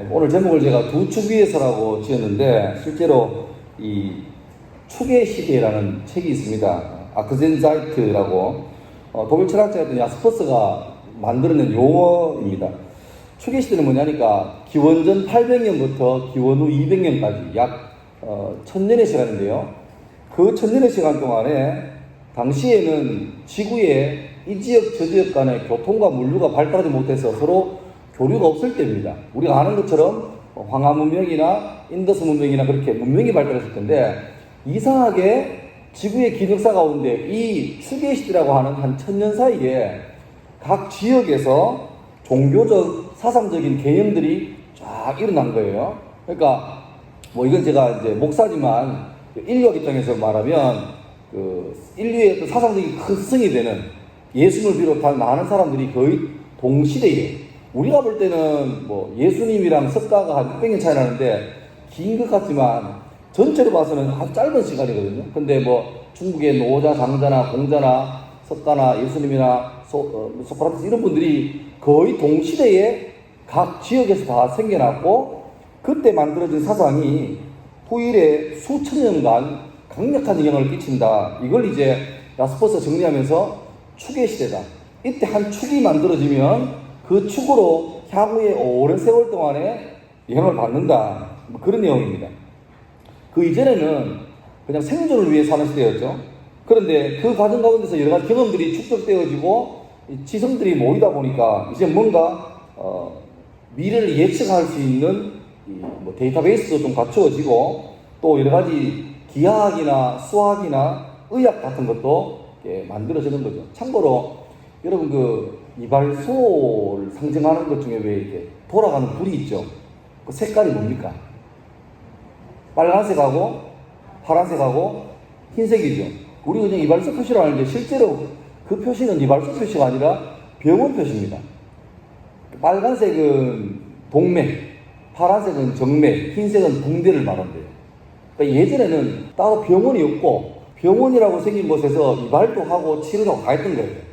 오늘 제목을 제가 두 축 위에서라고 지었는데, 실제로 이 축의 시대라는 책이 있습니다. 아크젠자이트라고 독일 철학자였던 야스퍼스가 만들어낸 용어입니다. 축의 시대는 뭐냐니까 기원전 800년부터 기원 후 200년까지 약 1000년의 시간인데요. 그 1000년의 시간 동안에 당시에는 지구에 이 지역 저 지역 간의 교통과 물류가 발달하지 못해서 서로 교류가 없을 때입니다. 우리가 아는 것처럼 황하 문명이나 인더스 문명이나 그렇게 문명이 발달했을 텐데, 이상하게 지구의 기능사 가운데 이 축의 시대라고 하는 한 1000년 사이에 각 지역에서 종교적 사상적인 개념들이 쫙 일어난 거예요. 그러니까 뭐 이건 제가 이제 목사지만 인류학 입장에서 말하면 인류의 어떤 사상적인 큰 스승이 되는 예수님을 비롯한 많은 사람들이 거의 동시대에, 우리가 볼 때는 뭐 예수님이랑 석가가 한 600년 차이 나는데 긴 것 같지만 전체로 봐서는 아주 짧은 시간이거든요. 근데 뭐 중국의 노자, 장자나 공자나 석가나 예수님이나 소크라테스 이런 분들이 거의 동시대에 각 지역에서 다 생겨났고, 그때 만들어진 사상이 후일에 수천 년간 강력한 영향을 끼친다. 이걸 이제 야스퍼스가 정리하면서 축의 시대다. 이때 한 축이 만들어지면 그 축으로 향후에 오랜 세월 동안에 영향을 받는다. 뭐 그런 내용입니다. 그 이전에는 그냥 생존을 위해 사는 시대였죠. 그런데 그 과정 가운데서 여러 가지 경험들이 축적되어지고 지성들이 모이다 보니까 이제 뭔가 미래를 예측할 수 있는 뭐 데이터베이스도 좀 갖추어지고, 또 여러 가지 기하학이나 수학이나 의학 같은 것도 만들어지는 거죠. 참고로 여러분 이발소를 상징하는 것 중에 왜 이렇게 돌아가는 불이 있죠? 그 색깔이 뭡니까? 빨간색하고 파란색하고 흰색이죠. 우리 그냥 이발소 표시로 하는데 실제로 그 표시는 이발소 표시가 아니라 병원 표시입니다. 빨간색은 동맥, 파란색은 정맥, 흰색은 붕대를 말한대요. 그러니까 예전에는 따로 병원이 없고 병원이라고 생긴 곳에서 이발도 하고 치료도 하고 다 했던 거예요.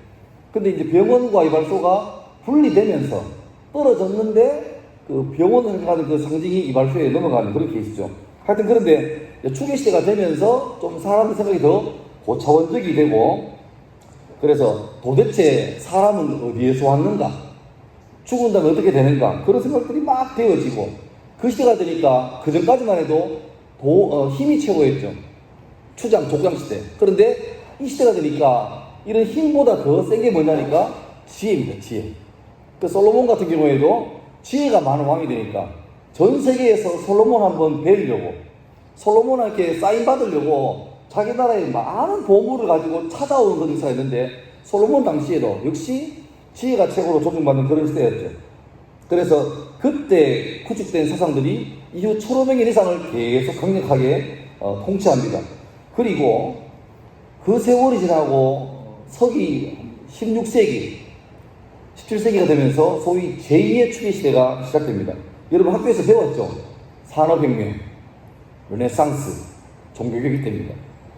근데 이제 병원과 이발소가 분리되면서 떨어졌는데 그 병원을 가는 그 상징이 이발소에 넘어가는 그런 케이스죠. 하여튼 그런데 축의 시대가 되면서 좀 사람의 생각이 더 고차원적이 되고, 그래서 도대체 사람은 어디에서 왔는가? 죽은 다음에 어떻게 되는가? 그런 생각들이 막 되어지고, 그 시대가 되니까 그 전까지만 해도 힘이 최고였죠. 추장, 족장 시대. 그런데 이 시대가 되니까 이런 힘보다 더 센 게 뭐냐니까 지혜입니다. 지혜. 그 솔로몬 같은 경우에도 지혜가 많은 왕이 되니까 전 세계에서 솔로몬 한번 뵈려고, 솔로몬한테 사인 받으려고 자기 나라에 많은 보물을 가지고 찾아오는 그런 역사가 있는데, 솔로몬 당시에도 역시 지혜가 최고로 존중받는 그런 시대였죠. 그래서 그때 구축된 사상들이 이후 1500년 이상을 계속 강력하게 통치합니다. 그리고 그 세월이 지나고 서기 16세기, 17세기가 되면서 소위 제2의 축의 시대가 시작됩니다. 여러분 학교에서 배웠죠? 산업혁명, 르네상스, 종교개혁 때입니다.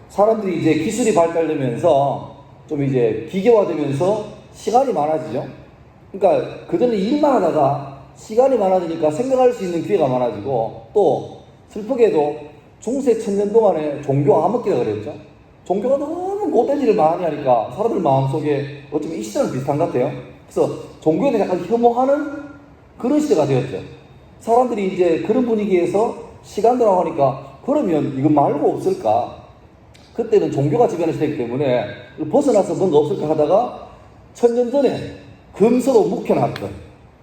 사람들이 이제 기술이 발달되면서 좀 이제 기계화되면서 시간이 많아지죠. 그러니까 그전에 일만 하다가 시간이 많아지니까 생각할 수 있는 기회가 많아지고, 또 슬프게도 중세 1000년 동안에 종교 암흑기라 그랬죠. 종교가 너무 못된 일을 많이 하니까 사람들 마음속에 어쩌면 이 시대는 비슷한 것 같아요. 그래서 종교에 대해 약간 혐오하는 그런 시대가 되었죠. 사람들이 이제 그런 분위기에서 시간 돌아가니까 그러면 이거 말고 없을까? 그때는 종교가 지배하는 시대이기 때문에 벗어나서 뭔가 없을까 하다가 1000년 전에 금서로 묵혀놨던,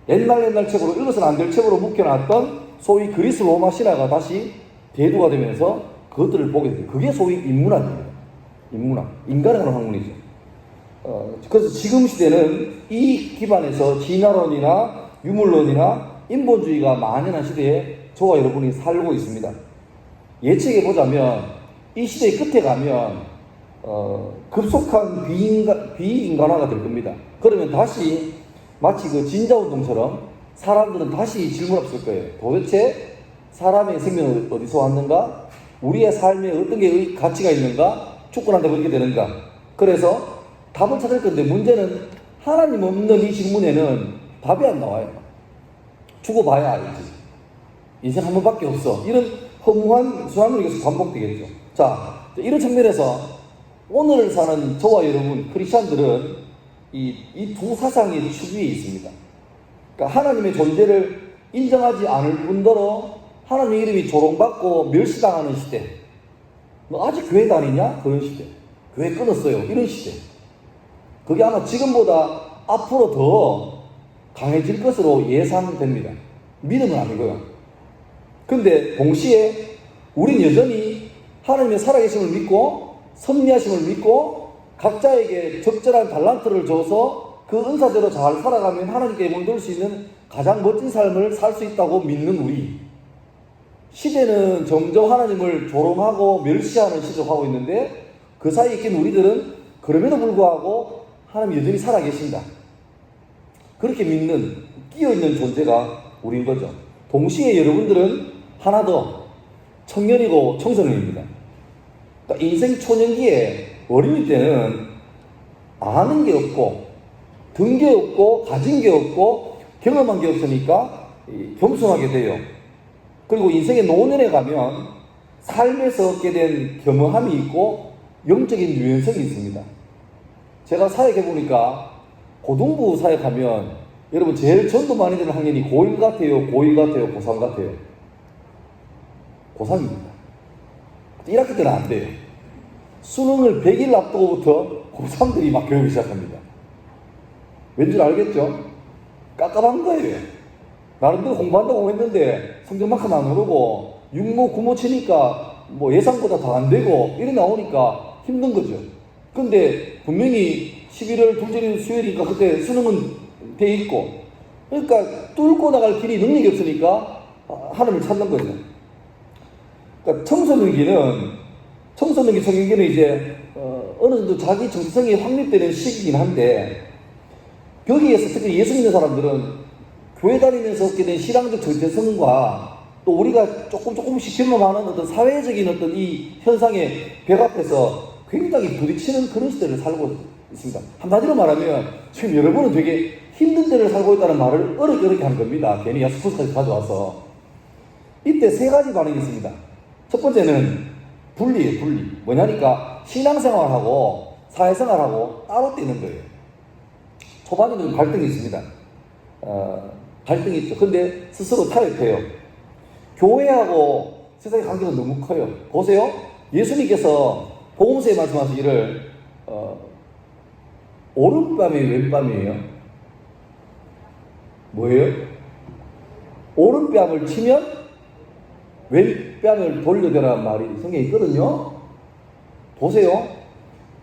옛날 책으로 읽어서는 안 될 책으로 묵혀놨던 소위 그리스 로마 신화가 다시 대두가 되면서 그것들을 보게 돼요. 그게 소위 인문학입니다. 인문학, 인간의 학문이죠. 그래서 지금 시대는 이 기반에서 진화론이나 유물론이나 인본주의가 만연한 시대에 저와 여러분이 살고 있습니다. 예측해 보자면 이 시대의 끝에 가면 급속한 비인간화가 될 겁니다. 그러면 다시 마치 그 진자운동처럼 사람들은 다시 질문했을 거예요. 도대체 사람의 생명은 어디서 왔는가? 우리의 삶에 어떤 게 가치가 있는가? 축구한다고 이렇게 되는가? 그래서 답을 찾을 건데, 문제는 하나님 없는 이 질문에는 답이 안 나와요. 죽어봐야 알지. 인생 한 번밖에 없어. 이런 허무한 수완으로 계속 반복되겠죠. 자, 이런 측면에서 오늘 사는 저와 여러분 크리스찬들은 이 두 사상의 축 위에 있습니다. 그러니까 하나님의 존재를 인정하지 않을 뿐더러 하나님의 이름이 조롱받고 멸시당하는 시대. 너 아직 교회 다니냐? 그런 시대. 교회 끊었어요. 이런 시대. 그게 아마 지금보다 앞으로 더 강해질 것으로 예상됩니다. 믿음은 아니고요. 근데 동시에 우린 여전히 하나님의 살아계심을 믿고 섭리하심을 믿고 각자에게 적절한 달란트를 줘서 그 은사대로 잘 살아가면 하나님께 물들 수 있는 가장 멋진 삶을 살 수 있다고 믿는 우리. 시대는 점점 하나님을 조롱하고 멸시하는 시대로 가고 있는데 그 사이에 있긴 우리들은 그럼에도 불구하고 하나님 여전히 살아계신다. 그렇게 믿는 끼어있는 존재가 우리인 거죠. 동시에 여러분들은 하나 더 청년이고 청소년입니다. 그러니까 인생 초년기에 어린이 때는 아는 게 없고 든 게 없고 가진 게 없고 경험한 게 없으니까 겸손하게 돼요. 그리고 인생의 노년에 가면 삶에서 얻게 된 겸허함이 있고 영적인 유연성이 있습니다. 제가 사역해보니까 고등부 사역하면 여러분 제일 전도 많이 되는 학년이 고1 같아요? 고2 같아요? 고3 같아요? 고3입니다. 1학기 때는 안 돼요. 수능을 100일 앞두고부터 고3들이 막 교육을 시작합니다. 왠줄 알겠죠? 깝깝한 거예요. 나름대로 공부한다고 했는데 성적만큼 안 오르고 육모 구모 치니까 뭐 예상보다 더 안 되고 이래 나오니까 힘든 거죠. 근데 분명히 11월 둘째 주 수요일이니까 그때 수능은 돼 있고 그러니까 뚫고 나갈 길이 능력이 없으니까 하나님을 찾는 거죠. 그러니까 청소년기 청년기는 이제 어느 정도 자기 정체성이 확립되는 시기이긴 한데 거기에서 특히 예수 믿는 사람들은 교회 다니면서 얻게 된 신앙적 정체성과 또 우리가 조금씩 경험하는 어떤 사회적인 어떤 이 현상에 벽앞에서 굉장히 부딪히는 그런 시대를 살고 있습니다. 한마디로 말하면 지금 여러분은 되게 힘든 때를 살고 있다는 말을 어렵게 하는 겁니다. 괜히 야스쿠스까지 가져와서. 이때 세 가지 반응이 있습니다. 첫 번째는 분리예요. 분리. 뭐냐니까 신앙생활하고 사회생활하고 따로 떼는 거예요. 초반에는 갈등이 있습니다. 갈등이 있죠. 근데 스스로 타협해요. 교회하고 세상의 관계가 너무 커요. 보세요. 예수님께서 복음서에 말씀하시기를 오른뺨이 왼뺨이에요. 뭐예요? 오른뺨을 치면 왼뺨을 돌려대라는 말이 성경에 있거든요. 보세요.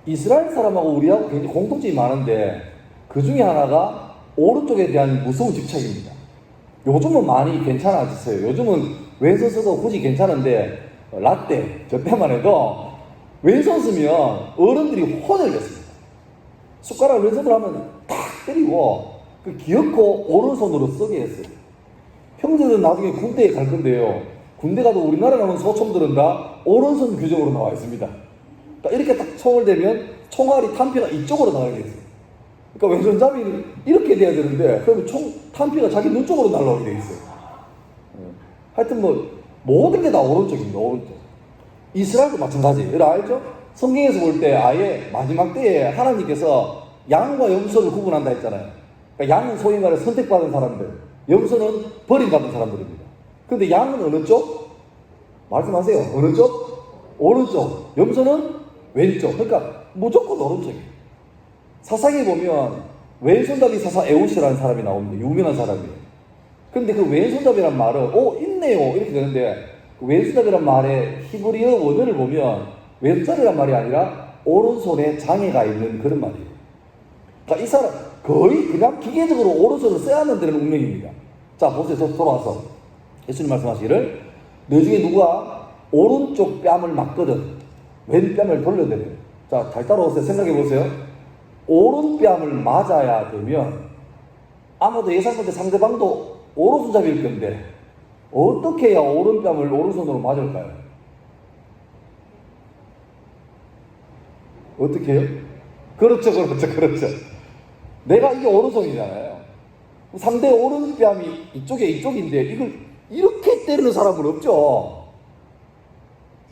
이스라엘 사람하고 우리하고 굉장히 공통점이 많은데 그 중에 하나가 오른쪽에 대한 무서운 집착입니다. 요즘은 많이 괜찮아졌어요. 요즘은 왼손 써도 굳이 괜찮은데 라떼 저 때만 해도 왼손 쓰면 어른들이 혼을 냈습니다. 숟가락을 왼손으로 하면 탁 때리고 그 기어코 오른손으로 쓰게 했어요. 형제들은 나중에 군대에 갈 건데요. 군대 가도 우리나라 나오는 소총들은 다 오른손 규정으로 나와 있습니다. 그러니까 이렇게 딱 총을 대면 총알이 탄피가 이쪽으로 나가게 됐어요. 그러니까 왼손잡이 이렇게 돼야 되는데 그러면 탄피가 자기 눈 쪽으로 날아오게 돼 있어요. 하여튼 뭐 모든 게 다 오른쪽입니다. 오른쪽. 이스라엘도 마찬가지예요. 여러분 알죠? 성경에서 볼 때 아예 마지막 때에 하나님께서 양과 염소를 구분한다 했잖아요. 그러니까 양은 소위 말해 선택받은 사람들, 염소는 버림받은 사람들입니다. 근데 양은 어느 쪽? 말씀하세요. 어느 쪽? 오른쪽. 염소는 왼쪽. 그러니까 무조건 오른쪽이에요. 사사기에 보면 왼손잡이 사사 에웃이라는 사람이 나옵니다. 유명한 사람이에요. 근데 그 왼손잡이란 말은 있네요 이렇게 되는데 그 왼손잡이란 말의 히브리어 원어를 보면 왼손잡이란 말이 아니라 오른손에 장애가 있는 그런 말이에요. 그러니까 이 사람 거의 그냥 기계적으로 오른손을 써야 하는 데는 운명입니다. 자 보세요. 돌아와서 예수님 말씀하시기를 너 중에 누가 오른쪽 뺨을 맞거든 왼뺨을 돌려대요. 자 잘 따라오세요. 생각해 보세요. 오른뺨을 맞아야 되면 아마도 예상컨대 상대방도 오른손잡이일 건데 어떻게 해야 오른뺨을 오른손으로 맞을까요? 어떻게 해요? 그렇죠. 내가 이게 오른손이잖아요. 상대 오른뺨이 이쪽인데 이걸 이렇게 때리는 사람은 없죠.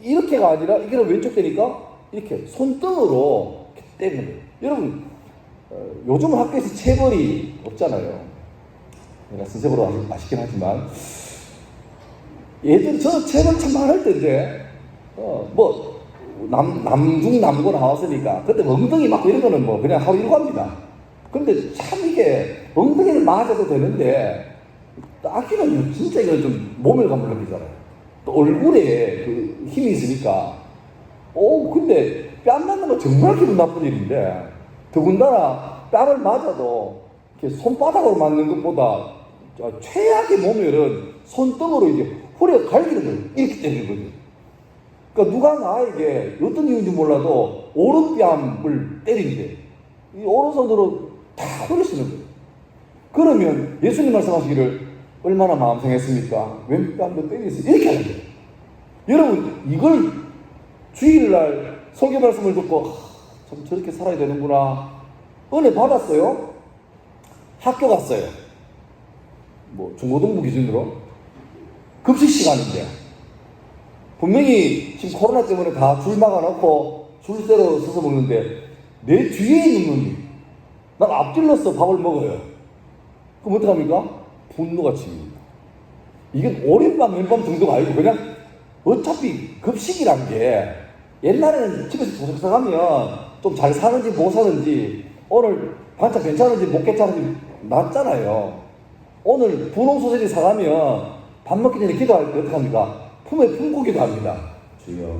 이렇게가 아니라 이게 왼쪽 때니까 이렇게 손등으로 이렇게 때리는 거예요. 여러분 요즘 학교에서 체벌이 없잖아요. 내가 선생으로 아시긴 하지만 예전 저 체벌 참 많을 때인데 뭐 남중 남고 나왔으니까 그때 엉덩이 맞고 이런 거는 뭐 그냥 하루 일고 합니다. 근데 참 이게 엉덩이를 맞아도 되는데 딱히는 진짜 이건 좀 모멸감을 느끼잖아요. 또 얼굴에 그 힘이 있으니까 근데 뺨 맞는 거 정말 기분 나쁜 일인데 더군다나 뺨을 맞아도 이렇게 손바닥으로 맞는 것보다 최악의 모멸은 손등으로 이제 허리가 갈기는 거예요. 이렇게 때리는 거죠. 그러니까 누가 나에게 어떤 이유인지 몰라도 오른뺨을 때린대. 이 오른손으로 다 허리 쓰는 거예요. 그러면 예수님 말씀하시기를 얼마나 마음 상했습니까? 왼뺨도 때리세요. 이렇게 하는 거예요. 여러분 이걸 주일날 설교 말씀을 듣고 참 저렇게 살아야 되는구나. 은혜 받았어요. 학교 갔어요. 뭐 중고등부 기준으로 급식 시간인데 분명히 지금 코로나 때문에 다 줄 막아놓고 줄대로 서서 먹는데 내 뒤에 있는 놈이 난 앞질러서 밥을 먹어요. 그럼 어떡합니까? 분노가 치입니다. 이게 오른밤 왼밤 정도가 아니고 그냥 어차피 급식이란 게 옛날에는 집에서 도착사 가면 좀 잘 사는지 못 사는지 오늘 반찬 괜찮은지 못 괜찮은지 낫잖아요. 오늘 분홍 소세지 사가면 밥 먹기 전에 기도할 때 어떡합니까? 품에 품고 기도합니다. 주여.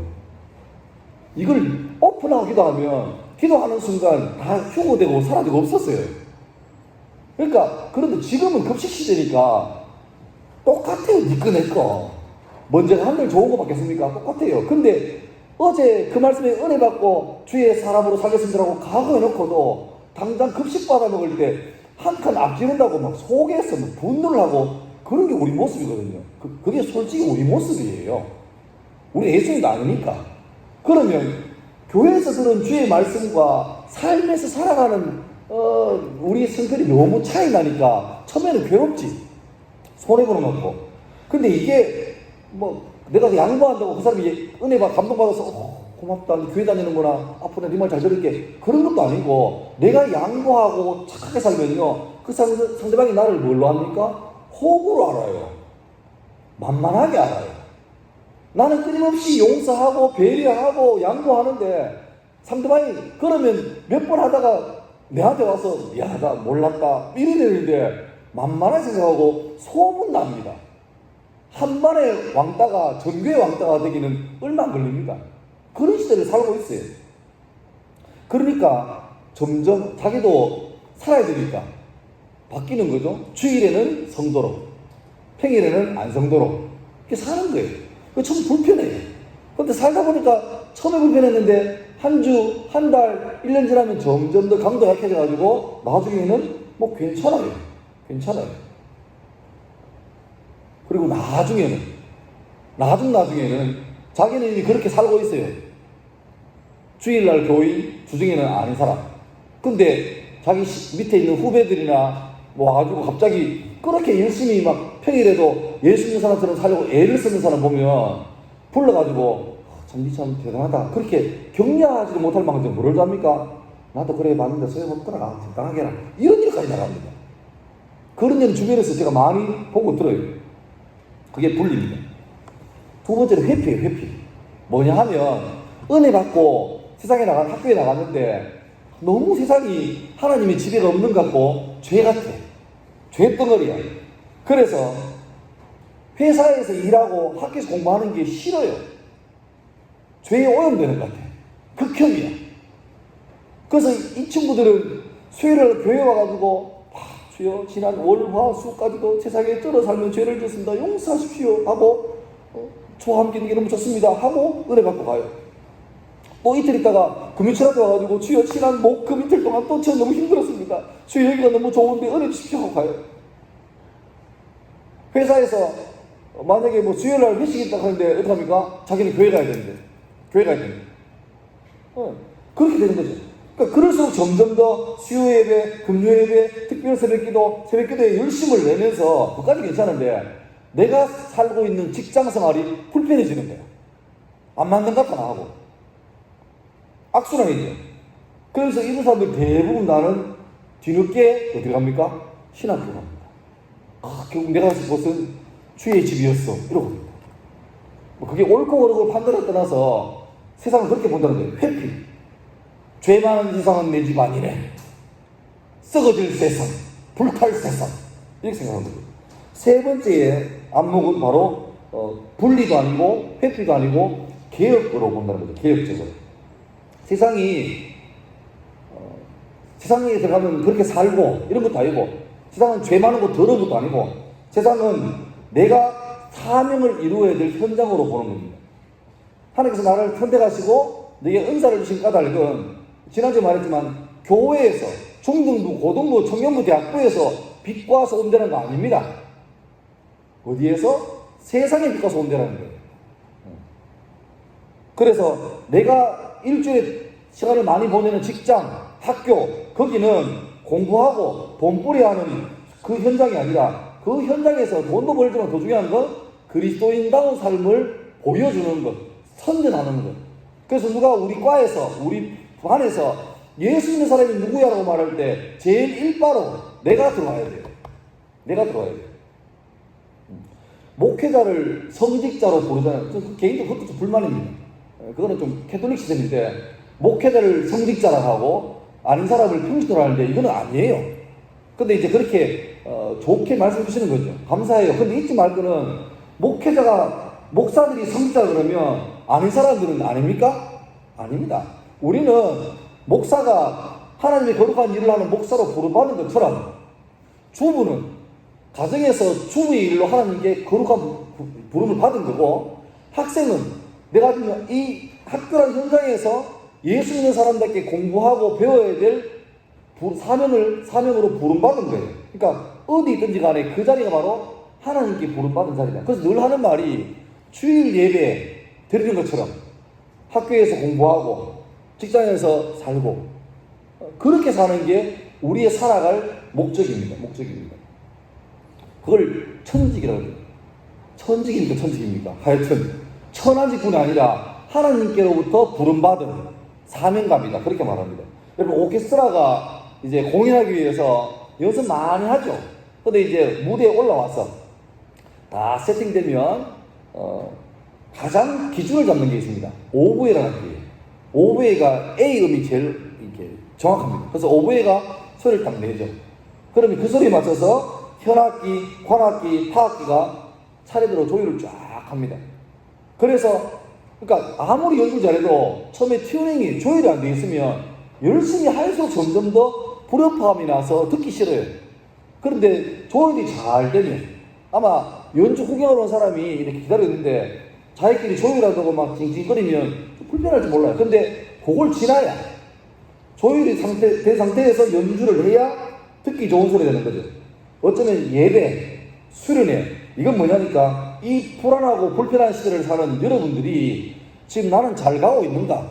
이걸 오픈하고 기도하면 기도하는 순간 다 휴고되고 사라지고 없었어요. 그러니까 그런데 지금은 급식 시대니까 똑같아요. 니꺼 내꺼. 먼저가 한들 좋은 거 받겠습니까? 똑같아요. 근데 어제 그 말씀에 은혜 받고 주의 사람으로 살겠습니다라고 각오해놓고도 당장 급식 받아 먹을 때 한 칸 앞지른다고 막 속에서 막 분노를 하고 그런 게 우리 모습이거든요. 그게 솔직히 우리 모습이에요. 우리 예수님도 아니니까. 그러면 교회에서 들은 주의 말씀과 삶에서 살아가는 우리의 성격이 너무 차이 나니까 처음에는 괴롭지. 손해보는 것 같고. 근데 이게 뭐 내가 양보한다고 그 사람이 은혜 받아 감동받아서 고맙다. 교회 다니는구나. 앞으로 네 말 잘 들을게. 그런 것도 아니고 내가 양보하고 착하게 살면요. 그 상대방이 나를 뭘로 합니까? 호구로 알아요. 만만하게 알아요. 나는 끊임없이 용서하고 배려하고 양보하는데 상대방이 그러면 몇 번 하다가 내한테 와서 야, 나 몰랐다. 이러는데 만만하게 생각하고 소문납니다. 한 번에 왕따가 전교의 왕따가 되기는 얼마 안 걸립니다. 그런 시대를 살고 있어요. 그러니까 점점 자기도 살아야 되니까 바뀌는 거죠. 주일에는 성도로, 평일에는 안 성도로 이렇게 사는 거예요. 그거 참 불편해요. 그런데 살다 보니까 처음에 불편했는데 한 주, 한 달, 1년 지나면 점점 더 강도가 약해져가지고 나중에는 뭐 괜찮아요. 괜찮아요. 그리고 나중에는 자기는 이미 그렇게 살고 있어요. 주일날 교인, 주중에는 아닌 사람. 근데 자기 밑에 있는 후배들이나 뭐 와가지고 갑자기 그렇게 열심히 막 평일에도 예수 믿는 사람처럼 살려고 애를 쓰는 사람 보면 불러가지고 참 대단하다. 그렇게 격려하지도 못할 만큼 뭐를 합니까? 나도 그래 봤는데 소용없더라. 적당하게 해라. 이런 일까지 나갑니다. 그런 일은 주변에서 제가 많이 보고 들어요. 그게 분리입니다. 두 번째는 회피예요. 회피. 뭐냐 하면 은혜 받고 세상에 학교에 나갔는데 너무 세상이 하나님의 지배가 없는 것 같고 죄 같아. 죄 덩어리야. 그래서 회사에서 일하고 학교에서 공부하는 게 싫어요. 죄에 오염되는 것 같아. 극혐이야. 그래서 이 친구들은 수요일날 교회 와가지고 주여 지난 월, 화, 수까지도 세상에 떨어 살면 죄를 졌습니다. 용서하십시오 하고 저와 함께 있는 게 너무 좋습니다 하고 은혜 받고 가요. 또 이틀 있다가 금요일날에 와가지고 주여 지난 목, 금 이틀 동안 또 저 너무 힘들었습니다. 주여 여기가 너무 좋은데 은혜 주십시오 하고 가요. 회사에서 만약에 뭐 수요일날 회식이 있다고 하는데 어떡합니까? 자기는 교회 가야 되는데 그렇게 되는 거죠. 그러니까 그럴수록 점점 더 수요 예배, 금요 예배, 특별 새벽기도에 열심을 내면서 그까지 괜찮은데 내가 살고 있는 직장 생활이 불편해지는 거야. 안 맞는 것 같아 나하고. 악순환이죠. 그래서 이런 사람들 대부분 나는 뒤늦게 어디 갑니까? 신학교 갑니다. 결국 내가 간 곳은 주의 집이었어. 이러거든요. 뭐 그게 옳고 그르고 판단을 떠나서 세상을 그렇게 본다는 거예요. 회피. 죄 많은 세상은 내 집 아니래. 썩어질 세상, 불탈 세상. 이렇게 생각하는 거예요. 세 번째의 안목은 바로 분리도 아니고 회피도 아니고 개혁으로 본다는 거죠. 개혁적으로. 세상에 들어가면 그렇게 살고 이런 것도 아니고, 세상은 죄 많은 거 더러운 것도 아니고, 세상은 내가 사명을 이루어야 될 현장으로 보는 겁니다. 하나님께서 나를 선택하시고 내게 은사를 주신 까닭은 지난주에 말했지만 교회에서 중등부, 고등부, 청년부, 대학부에서 빛과서 온다는 거 아닙니다. 어디에서? 세상에 빛과서 온다는 거예요. 그래서 내가 일주일에 시간을 많이 보내는 직장, 학교, 거기는 공부하고 돈벌이 하는 그 현장이 아니라, 그 현장에서 돈도 벌지만 더 중요한 건 그리스도인다운 삶을 보여주는 것, 선전하는 것. 그래서 누가 우리 과에서, 우리 반에서 예수 믿는 사람이 누구야라고 말할 때 제일 일바로 내가 들어와야 돼요. 내가 들어와야 돼요. 목회자를 성직자로 부르잖아요. 개인적으로 그것도 좀 불만입니다. 그거는 좀 캐톨릭 시스템인데, 목회자를 성직자라고 하고 아는 사람을 평신으로 하는데 이거는 아니에요. 근데 이제 그렇게 좋게 말씀 주시는 거죠. 감사해요. 근데 잊지 말 거는, 목사들이 성직자 그러면 아는 사람들은 아닙니까? 아닙니다. 우리는 목사가 하나님의 거룩한 일을 하는 목사로 부름받는 것처럼, 주부는 가정에서 주부의 일로 하나님께 거룩한 부름을 받은 거고, 학생은 내가 이 학교라는 현장에서 예수 믿는 사람답게 공부하고 배워야 될 사명으로 부름받은 거예요. 그러니까 어디 있든지 간에 그 자리가 바로 하나님께 부름받은 자리다. 그래서 늘 하는 말이, 주일 예배 드리는 것처럼 학교에서 공부하고 직장에서 살고 그렇게 사는 게 우리의 살아갈 목적입니다. 그걸 천직이라고 해요. 천직입니까? 하여튼 천한직군이 아니라 하나님께로부터 부름받은 사명감이다. 그렇게 말합니다. 여러분, 오케스트라가 이제 공연하기 위해서 연습 많이 하죠. 근데 이제 무대에 올라와서 다 세팅되면 가장 기준을 잡는 게 있습니다. 오보에라는 게. 오보에가 A 음이 제일 이렇게 정확합니다. 그래서 오보에가 소리를 딱 내죠. 그러면 그 소리에 맞춰서 현악기, 관악기, 타악기가 차례대로 조율을 쫙 합니다. 그래서 그러니까 아무리 연주를 잘해도 처음에 튜닝이 조율이 안 돼 있으면 열심히 할수록 점점 더 불협화음이 나서 듣기 싫어요. 그런데 조율이 잘 되면, 아마 연주 구경하러 온 사람이 이렇게 기다렸는데 자기끼리 조율하다고 막 징징거리면 좀 불편할지 몰라요. 근데 그걸 지나야, 조율이 된 상태에서 연주를 해야 듣기 좋은 소리가 되는 거죠. 어쩌면 예배, 수련회, 이건 뭐냐니까, 이 불안하고 불편한 시대를 사는 여러분들이 지금 나는 잘 가고 있는가,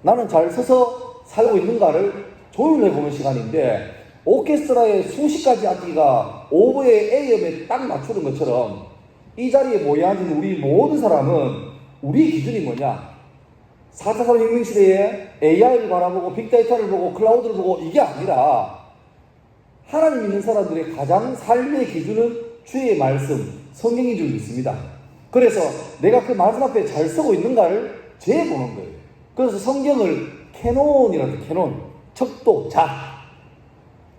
나는 잘 서서 살고 있는가를 조율해보는 시간인데, 오케스트라의 수십 가지 악기가 오보의 A음에 딱 맞추는 것처럼 이 자리에 모여 앉은 우리 모든 사람은 우리의 기준이 뭐냐? 4차 산업혁명 시대에 AI를 바라보고 빅데이터를 보고 클라우드를 보고 이게 아니라, 하나님 믿는 사람들의 가장 삶의 기준은 주의 말씀, 성경인 줄 믿습니다. 그래서 내가 그 말씀 앞에 잘 서고 있는가를 재보는 거예요. 그래서 성경을 캐논이라고 해요. 캐논, 척도,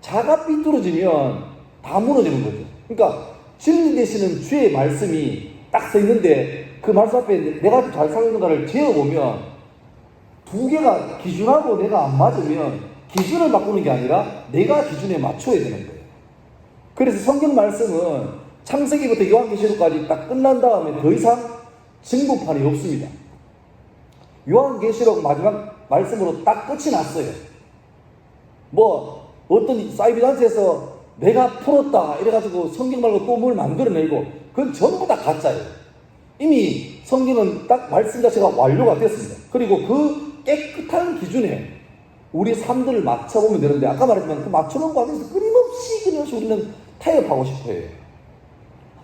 자가 삐뚤어지면 다 무너지는 거죠. 그러니까 진리 되시는 주의 말씀이 딱 서 있는데 그 말씀 앞에 내가 잘 살고 있는가를 재어보면 두 개가 기준하고 내가 안 맞으면 기준을 바꾸는 게 아니라 내가 기준에 맞춰야 되는 거예요. 그래서 성경 말씀은 창세기부터 요한계시록까지 딱 끝난 다음에 더 이상 증거판이 없습니다. 요한계시록 마지막 말씀으로 딱 끝이 났어요. 뭐 어떤 사이비단체에서 내가 풀었다 이래가지고 성경 말고 또 뭘 만들어내고, 그건 전부 다 가짜예요. 이미 성경은 딱 말씀 자체가 완료가 됐습니다. 그리고 그 깨끗한 기준에 우리 삶들을 맞춰보면 되는데, 아까 말했지만 그 맞춰놓은 과정에서 끊임없이 우리는 타협하고 싶어요.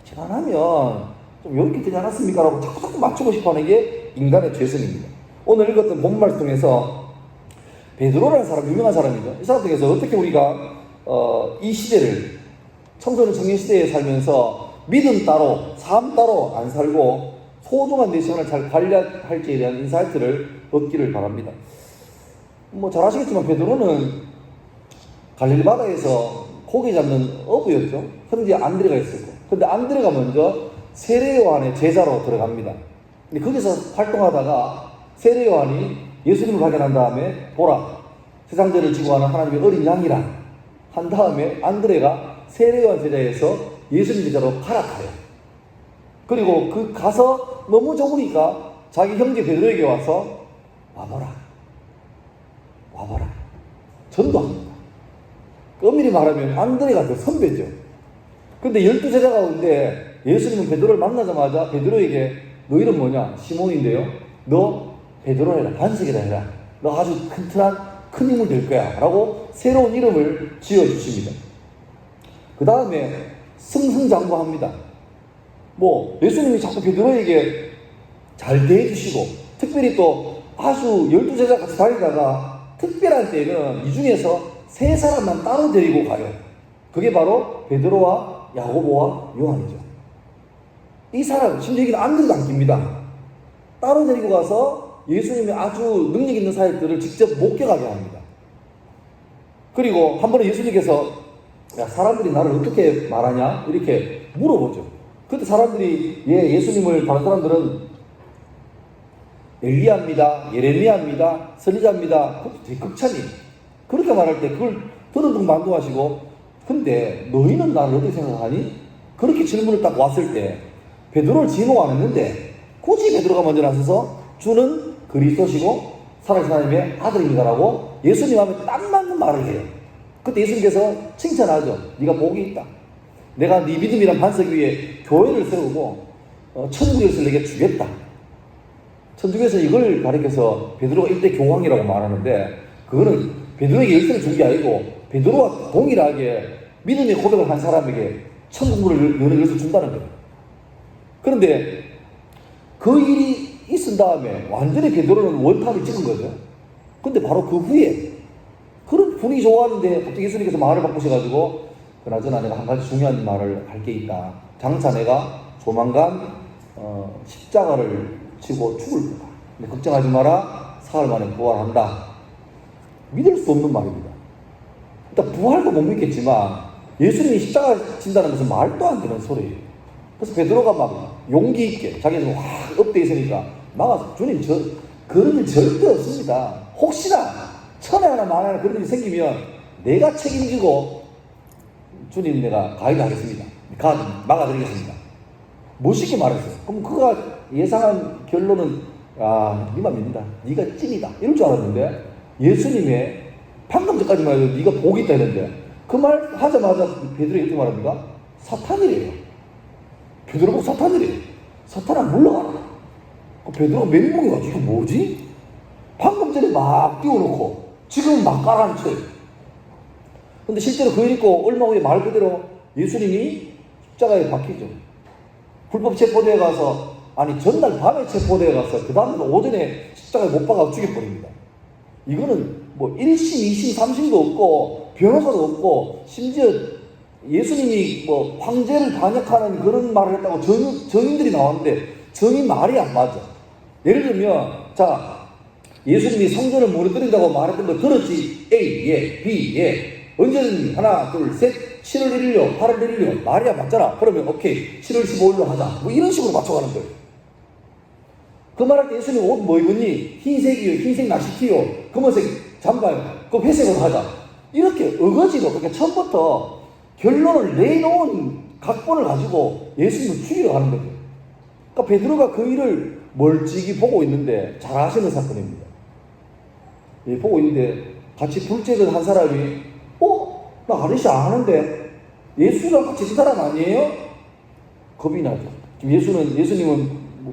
지난하면 좀 이렇게 되지 않았습니까? 라고 자꾸 맞추고 싶어 하는 게 인간의 죄성입니다. 오늘 읽었던 본 말씀에서 베드로라는 사람, 유명한 사람이죠. 이 사람 중에서 어떻게 우리가 이 시대를, 청소년 청년 시대에 살면서 믿음 따로, 삶 따로 안 살고 소중한 내 시간을 잘 관리할지에 대한 인사이트를 얻기를 바랍니다. 뭐 잘 아시겠지만 베드로는 갈릴리 바다에서 고기 잡는 어부였죠. 형제 안드레가 있었고, 근데 안드레가 먼저 세례 요한의 제자로 들어갑니다. 근데 거기서 활동하다가 세례 요한이 예수님을 발견한 다음에 보라, 세상죄를 지고 가는 하나님의 어린 양이라 한 다음에 안드레가 세례 요한 제자에서 예수님 제자로 갈아타요. 그리고 그 가서 너무 좋으니까 자기 형제 베드로에게 와서 와보라 전도합니다. 엄밀히 말하면 안드레가 그 선배죠. 근데 12제자 가운데 예수님은 베드로를 만나자마자 베드로에게 너 이름 뭐냐? 시몬인데요. 너 베드로 해라. 반석이라 해라. 너 아주 큰 힘을 될 거야. 라고 새로운 이름을 지어주십니다. 그 다음에 승승장구합니다. 뭐 예수님이 자꾸 베드로에게 잘 대해주시고, 특별히 또 아주 12제자 같이 다니다가 특별한 때는 이 중에서 3사람만 따로 데리고 가요. 그게 바로 베드로와 야고보와 요한이죠. 이 사람, 심지어 여기는 안드레도 안 낍니다. 따로 데리고 가서 예수님이 아주 능력 있는 사역들을 직접 목격하게 합니다. 그리고 한 번에 예수님께서 야, 사람들이 나를 어떻게 말하냐? 이렇게 물어보죠. 그때 사람들이 예수님을 다른 사람들은 엘리야입니다, 예레미야입니다, 선지자입니다. 그것도 되게 극찬이. 그렇게 말할 때 그걸 더듬동 만두하시고, 근데 너희는 나를 어떻게 생각하니? 그렇게 질문을 딱 왔을 때 베드로를 지목 안 했는데 굳이 베드로가 먼저 나서서 주는 그리스도시고 살아계신 하나님의 아들입니다라고 예수님 앞에 딱 맞는 말을 해요. 그때 예수님께서 칭찬하죠. 네가 복이 있다. 내가 네 믿음이란 반석 위에 교회를 세우고 천국에서 내게 주겠다. 천주교에서 이걸 가리켜서 베드로가 일대 교황이라고 말하는데, 그거는 베드로에게 열쇠를 준 게 아니고 베드로와 동일하게 믿음의 고백을 한 사람에게 천국문을 여는 열쇠를 준다는 거예요. 그런데 그 일이 있은 다음에 완전히 베드로는 월탑을 찍은 거죠. 근데 바로 그 후에 그런 분위기 좋아하는데 갑자기 예수님께서 말을 바꾸셔가지고 그나저나 내가 한 가지 중요한 말을 할 게 있다. 장차 내가 조만간 십자가를 지고 죽을 거다. 근데 걱정하지 마라. 사흘 만에 부활한다. 믿을 수 없는 말입니다. 일단 부활도 못 믿겠지만 예수님이 십자가 진다는 것은 말도 안 되는 소리예요. 그래서 베드로가 막 용기 있게 자기가 확 업돼 있으니까 막아서 주님 그런 일 절대 없습니다. 혹시나 천에 하나 만에 하나 그런 일이 생기면 내가 책임지고 주님 내가 가이드하겠습니다. 막아드리겠습니다. 멋있게 말했어요. 그럼 그가 예상한 결론은 네만 믿는다. 네가 찐이다. 이럴 줄 알았는데 예수님의 방금 전까지만 해도 네가 복이 있다 했는데 그 말 하자마자 베드로가 이렇게 말합니다. 사탄이래요. 베드로 보고 사탄이래요. 사탄아 물러가라. 베드로가 멘붕이 가지고 이게 뭐지? 방금 전에 막 띄워놓고 지금 막 깔아앉혀요. 근데 실제로 그 일 있고 얼마 후에 말 그대로 예수님이 십자가에 박히죠. 불법 체포대에 가서, 아니 전날 밤에 체포대에 가서 그 다음날 오전에 십자가에 못 박아 죽여버립니다. 이거는 뭐 1심, 2심, 3심도 없고 변호사도 없고 심지어 예수님이 뭐 황제를 반역하는 그런 말을 했다고 증인들이 나왔는데 증인 말이 안 맞아. 예를 들면 자, 예수님이 성전을 무너뜨린다고 말했던 거 들었지? A, 예, B, 예. 언제든지 하나, 둘, 셋, 7월 1일요, 8월 1일요. 말이 안 맞잖아. 그러면 오케이, 7월 15일로 하자. 뭐 이런 식으로 맞춰가는 거예요. 그 말할 때 예수님 옷 뭐 입었니? 흰색이요, 흰색 나시티요, 검은색 잠바요. 그럼 회색으로 하자. 이렇게 어거지로 그러니까 처음부터 결론을 내놓은 각본을 가지고 예수님을 죽이러 가는 거죠. 그러니까 베드로가 그 일을 멀찍이 보고 있는데 잘 아시는 사건입니다. 예, 보고 있는데 같이 불제전 한 사람이 나 아저씨 아는데 예수랑 같이 그 사람 아니에요? 겁이 나죠. 지금 예수님은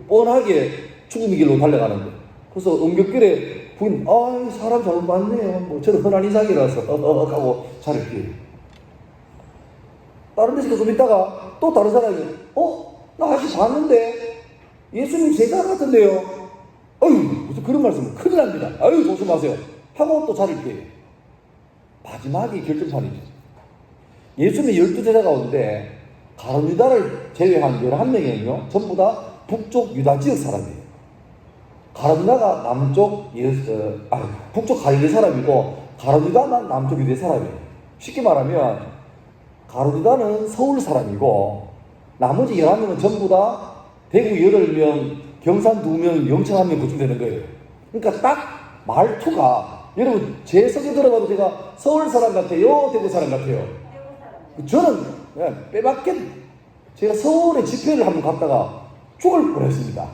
뻔하게 죽음의 길로 달려가는데, 그래서 응급길에 부인 사람 잘못 봤네요. 뭐 저는 흔한 인상이라서 하고 차를 피해요. 다른 데서 좀 있다가 또 다른 사람이 나 아직 봤는데 예수님 제자 같은데요. 어휴, 무슨 그런 말씀은 큰일 납니다. 아유, 조심하세요. 하고 또 자리를 피해요. 마지막이 결정판이죠. 예수님의 12제자 가운데 가룟 유다를 제외한 11명이면요 전부 다 북쪽 유다 지역 사람이에요. 가룟 유다가 북쪽 갈릴리 사람이고 가룟 유다만 남쪽 유대 사람이에요. 쉽게 말하면 가룟 유다는 서울 사람이고 나머지 11명은 전부 다 대구 8명, 경산 2명, 영천 1명 그쯤 되는 거예요. 그러니까 딱 말투가, 여러분 제 성에 들어봐도 제가 서울 사람 같아요, 대구 사람 같아요? 저는 빼박겠, 제가 서울에 집회를 한번 갔다가 죽을 뻔했습니다.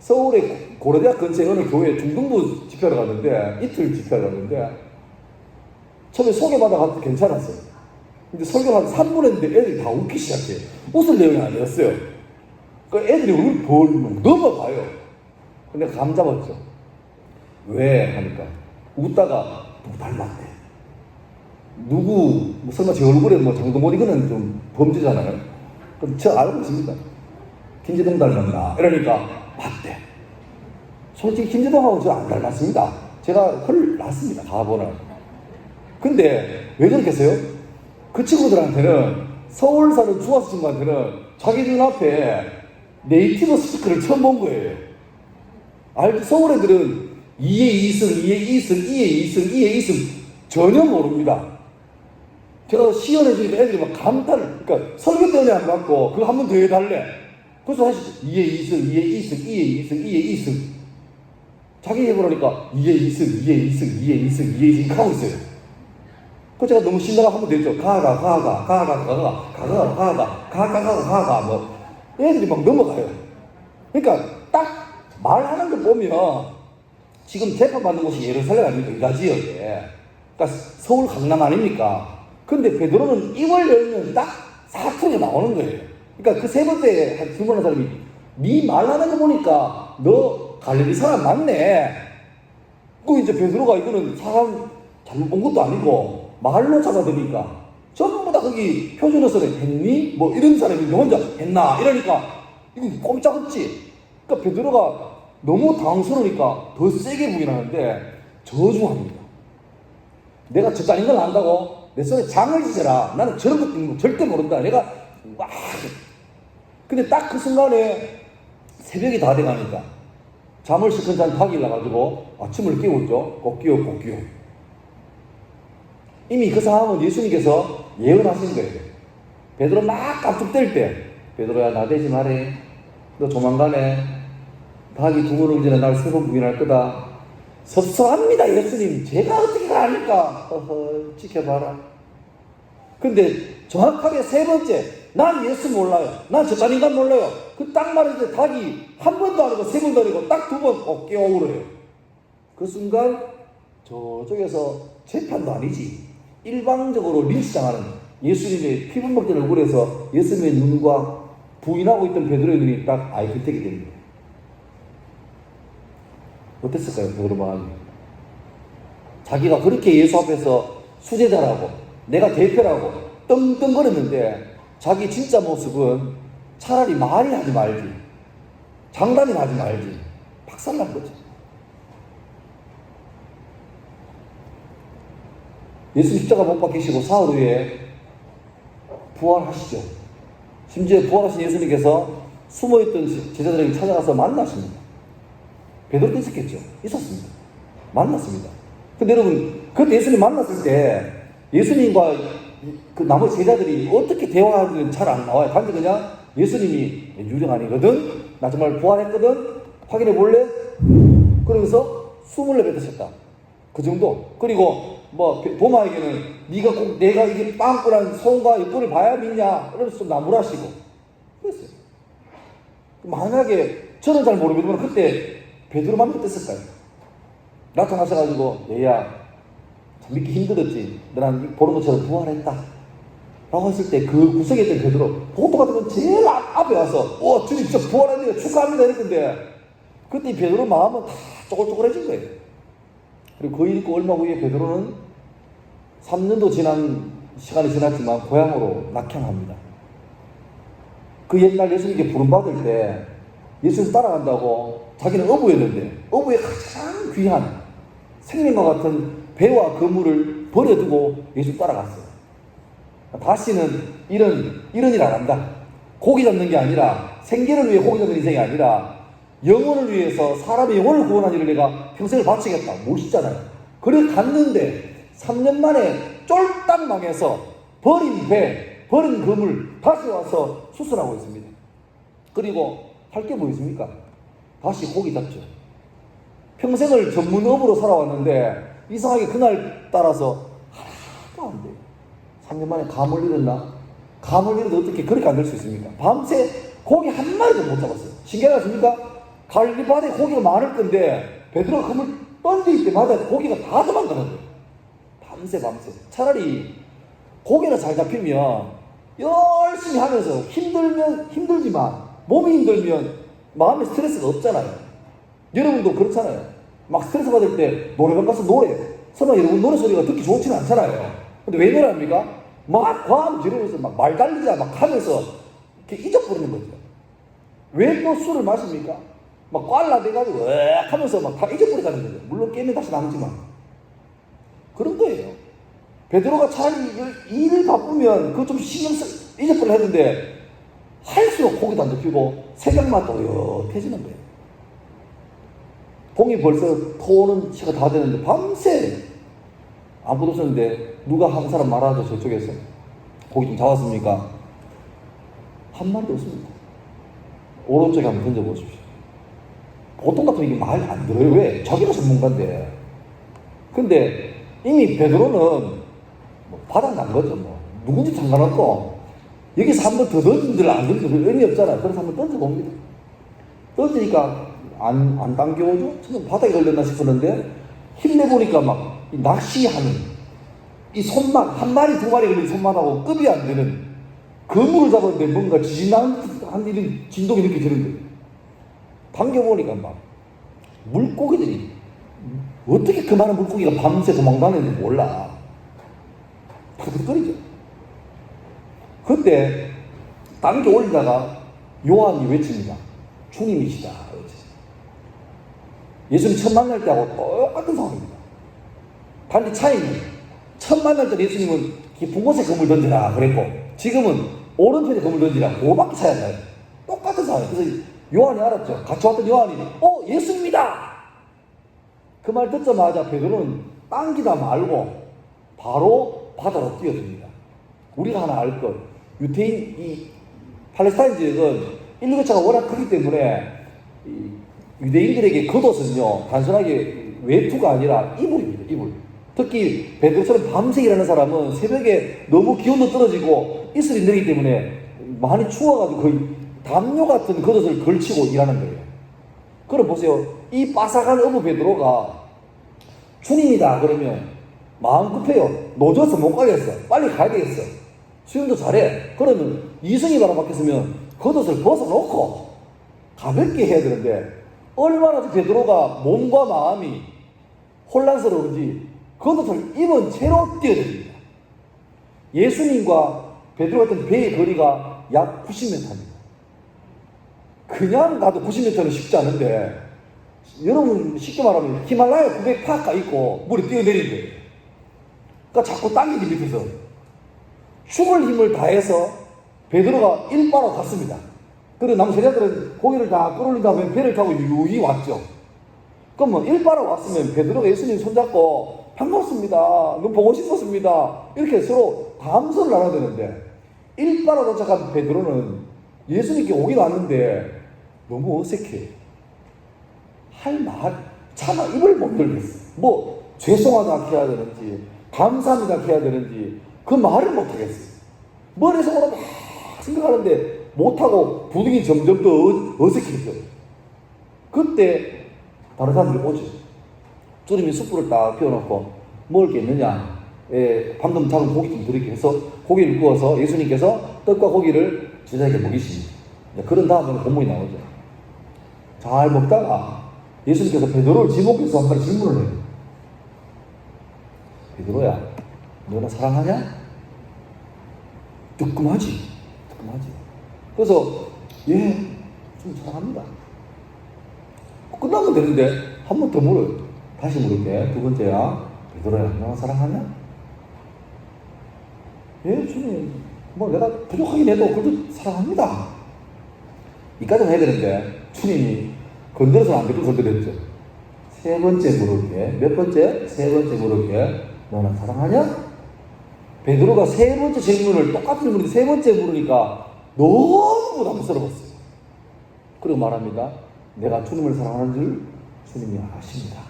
서울에 고려대학 근처에 어느 교회 중등부 집회를 갔는데, 이틀 집회를 갔는데 처음에 소개받아 갔을 때 괜찮았어요. 근데 설교를 한 3분 했는데 애들이 다 웃기 시작해요. 웃을 내용이 아니었어요. 그 애들이 얼굴 벌 넘어가요. 근데 감 잡았죠. 왜 하니까 웃다가 누구 닮았대. 누구 설마 제 얼굴에 장동건 이거는 좀 범죄잖아요. 그럼 저 알고 있습니다. 김재동 닮았나 이러니까 맞대. 솔직히 김재동하고 저 안 닮았습니다. 제가 헐 났습니다. 가보는. 근데 왜 그렇겠어요? 그 친구들한테는, 서울 사는 중학생 친구한테는 자기 눈앞에 네이티브 스피커를 처음 본 거예요. 서울 애들은 2의 2승, 2의 2승, 2의 2승, 2의 2승 전혀 모릅니다. 제가 시연해주니까 애들이 막 감탄을, 그러니까 설교 때문에 안 받고 그거 한 번 더 해달래. 그래서 사실 2의 2승, 2의 2승, 2의 2승, 2의 2승. 자기 해보라니까 2의 2승, 2의 2승, 2의 2승, 2의 2승 하고 있어요. 그 제가 너무 신나가 한번 됐죠. 가가 뭐 애들이 막 넘어가요. 그러니까 딱 말하는 거 보면 지금 재판받는 곳이 예루살렘 아닙니까? 유다 지역에. 그러니까 서울 강남 아닙니까? 근데 베드로는 입을 열면 딱 사투리가 나오는 거예요. 그러니까 그 세 번째 한 질문하는 사람이 네 말하는 거 보니까 너 갈릴리 사람 맞네. 그 이제 베드로가 이거는 사람 잘못 본 것도 아니고 말로 잡아드니까 전부 다 거기 표준어선에 했니? 뭐 이런 사람이 혼자 했나? 이러니까 이거 꼼짝없지. 그러니까 베드로가 너무 당황스러우니까 더 세게 부인하는데 저주합니다. 내가 저딴 걸 안다고? 내 손에 장을 지져라. 나는 저런 것도 절대 모른다. 내가 막. 근데 딱 그 순간에 새벽이 다 돼가니까 잠을 시큰 잔 닭이 나가지고 아침을 깨웠죠. 꼭기요. 이미 그 상황은 예수님께서 예언하신 거예요. 베드로 막 깜짝댈 때, 베드로야 나대지 말해. 너 조만간에 닭이 두 번을 전에 날 3번 부인할 거다. 섭섭합니다 예수님. 제가 어떻게 가니까 지켜봐라. 근데 정확하게 3번째, 난 예수 몰라요. 난 저딴 인간 몰라요. 그 딱 말할 때 닭이 한 번도 아니고 3번도 아니고 딱 2번 깨어오르요. 그 순간 저쪽에서 재판도 아니지, 일방적으로 린치당하는 예수님의 피부 먹던 얼굴에서 예수님의 눈과 부인하고 있던 베드로의 눈이 딱 아이컨택이 됩니다. 어땠을까요? 베드로 마음이. 자기가 그렇게 예수 앞에서 수제자라고, 내가 대표라고 떵떵거렸는데 자기 진짜 모습은 차라리 말이 하지 말지, 장담이 하지 말지 박살난 거죠. 예수 십자가 못 박히시고 사흘 후에 부활하시죠. 심지어 부활하신 예수님께서 숨어있던 제자들에게 찾아가서 만나십니다. 베드로도 있었겠죠. 있었습니다. 만났습니다. 근데 여러분, 그때 예수님 만났을 때 예수님과 그 나머지 제자들이 어떻게 대화하는지는 잘 안 나와요. 단지 그냥 예수님이 유령 아니거든, 나 정말 부활했거든, 확인해 볼래? 그러면서 숨을 내뱉으셨다. 그 정도. 그리고 도마에게는 네가 꼭 내가 이게 빵꾸난 손과 옆구리를 봐야 믿냐? 이러면서 좀 나무라시고 그랬어요. 만약에 저는 잘 모르겠지만 그때 베드로만 어땠을까요? 나타나셔가지고 얘야 참 믿기 힘들었지, 너는 보는 것처럼 부활했다 라고 했을 때 그 구석에 있던 베드로, 보통 같으면 제일 앞에 와서 주님 진짜 부활했네요 축하합니다 이랬는데, 그때 베드로 마음은 다 쪼글쪼글해진 거예요. 그리고 그 일 있고 얼마 후에 베드로는 3년도 지난 시간이 지났지만 고향으로 낙향합니다. 그 옛날 예수님께 부름받을 때 예수님 따라간다고 자기는 어부였는데 어부의 가장 귀한 생명과 같은 배와 그물을 버려두고 예수 따라갔어요. 다시는 이런 일 안 한다. 고기 잡는 게 아니라, 생계를 위해 고기 잡는 인생이 아니라 영혼을 위해서 사람의 영혼을 구원한 일을 내가 평생을 바치겠다. 멋있잖아요. 그래 갔는데 3년 만에 쫄딱 망해서 버린 배, 버린 그물 다시 와서 수술하고 있습니다. 그리고 할 게 뭐 있습니까? 다시 고기 잡죠. 평생을 전문업으로 살아왔는데 이상하게 그날 따라서 하나도 안 돼요. 3년 만에 감을 잃었나? 감을 잃어도 어떻게 그렇게 안 될 수 있습니까? 밤새 고기 한 마리도 못 잡았어요. 신기하지 않습니까? 갈리바에 고기가 많을 건데 베드로가 그물 던질 때마다 고기가 다 도망가는 거예요. 밤새. 차라리 고기가 잘 잡히면 열심히 하면서 힘들지만 몸이 힘들면 마음에 스트레스가 없잖아요. 여러분도 그렇잖아요. 막 스트레스 받을 때 노래방 가서 노래. 설마 여러분 노래 소리가 듣기 좋지는 않잖아요. 근데 왜 노래합니까? 막 과음 지르면서 막 말 달리자 막 하면서 이렇게 잊어버리는 거죠. 왜 또 술을 마십니까? 막 꽐라대가지고 으악 하면서 막 다 잊어버리다는 거죠. 물론 깨면 다시 남지만. 그런 거예요. 베드로가 차라리 일을 바쁘면 그거 좀 잊어버리려 했는데 할수록 고기도 안 잡히고 새벽만 또렷해지는 거예요. 동이 벌써 토는 시가 다 되는데 밤새 아무도 없었는데 누가 한 사람 말하죠. 저쪽에서 고기 좀 잡았습니까? 한 마리도 없습니다. 오른쪽에 한번 던져보십시오. 보통 같으면 이게 말 안 들어요. 왜? 자기가 전문가인데. 근데 이미 베드로는 뭐 바닥 난 거죠. 뭐 누군지 상관없고 여기서 한 번 더 던진들 안 던져도 의미 없잖아요. 그래서 한번 던져봅니다. 던지니까 안 당겨오죠? 저는 바닥에 걸렸나 싶었는데 힘내보니까 막 낚시하는 이 손만 한 마리 두 마리 걸린 손만하고 급이 안 되는 그물을 잡았는데 뭔가 지진한 일이 진동이 느껴지는 거예요. 당겨보니까 막 물고기들이 어떻게 그 많은 물고기가 밤새 도망다니는지 몰라. 푸득거리죠. 그때 당겨 올리다가 요한이 외칩니다. 주님이시다. 예수님 처음 만날 때하고 똑같은 상황입니다. 단지 차이는 처음 만날 때 예수님은 깊은 곳에 그물 던지라 그랬고 지금은 오른편에 그물 던지라 그거밖에 차이 안 나요. 똑같은 상황이에요. 그래서 요한이 알았죠. 같이 왔던 요한이 예수님이다! 그 말 듣자마자 베드로는 당기다 말고 바로 바다로 뛰어듭니다. 우리가 하나 알 것, 유태인 이 팔레스타인 지역은 인류교차가 워낙 크기 때문에 유대인들에게 겉옷은요 단순하게 외투가 아니라 이불입니다. 이불. 특히 베드로처럼 밤새 일하는 사람은 새벽에 너무 기온도 떨어지고 이슬이 내리기 때문에 많이 추워가지고 거의 담요 같은 겉옷을 걸치고 일하는 거예요. 그럼 보세요. 이 바삭한 어부 베드로가 주님이다 그러면 마음 급해요. 노져서 못 가겠어. 빨리 가야 되겠어. 수영도 잘해. 그러면 이승이 바라봤겠으면 겉옷을 벗어놓고 가볍게 해야 되는데 얼마나 베드로가 몸과 마음이 혼란스러운지 겉옷을 입은 채로 뛰어듭니다. 예수님과 베드로 같은 배의 거리가 약 90m입니다. 그냥 가도 90m는 쉽지 않은데 여러분 쉽게 말하면 히말라야 900파가 있고 물에 뛰어내린대요. 그러니까 자꾸 당기기 밑에서 죽을 힘을 다해서 베드로가 일바로 갔습니다. 그리고 남은 세자들은 고기를 다 끌어올린 다음에 배를 타고 유유히 왔죠. 그러면 일바로 왔으면 베드로가 예수님 손잡고 반갑습니다. 너무 보고 싶었습니다. 이렇게 서로 감사를 나눠야 되는데 일바로 도착한 베드로는 예수님께 오긴 왔는데 너무 어색해. 할 말, 차마 입을 못 들겠어. 뭐 죄송하다 해야 되는지 감사합니다 해야 되는지 그 말을 못 하겠어. 머릿속으로 막 생각하는데 못하고 부득이 점점 더 어색해져. 그때 다른 사람들이 오죠. 주님이 숯불을 딱 피워놓고 먹을 게 있느냐? 방금 잡은 고기 좀 드릴게 해서 고기를 구워서 예수님께서 떡과 고기를 제자에게 먹이십니다. 그런 다음에 본문이 나오죠. 잘 먹다가 예수님께서 베드로를 지목해서 한 가지 질문을 해요. 베드로야, 너나 사랑하냐? 뜨끔하지. 그래서 예, 좀 사랑합니다. 끝나면 되는데 한 번 더 물어요. 다시 물을게. 두 번째야. 베드로야, 너가 사랑하냐? 예, 주님. 뭐 내가 부족하긴 해도 그래도 사랑합니다. 이까지는 해야 되는데 주님이 건드려서는 안 되고 건드렸죠. 세 번째 물을게. 몇 번째? 세 번째 물을게. 너는 사랑하냐? 베드로가 세 번째 질문을 똑같은 질문인데 세 번째 물으니까 너무 부담스러웠어요. 그리고 말합니다. 내가 주님을 사랑하는 줄 주님이 아십니다.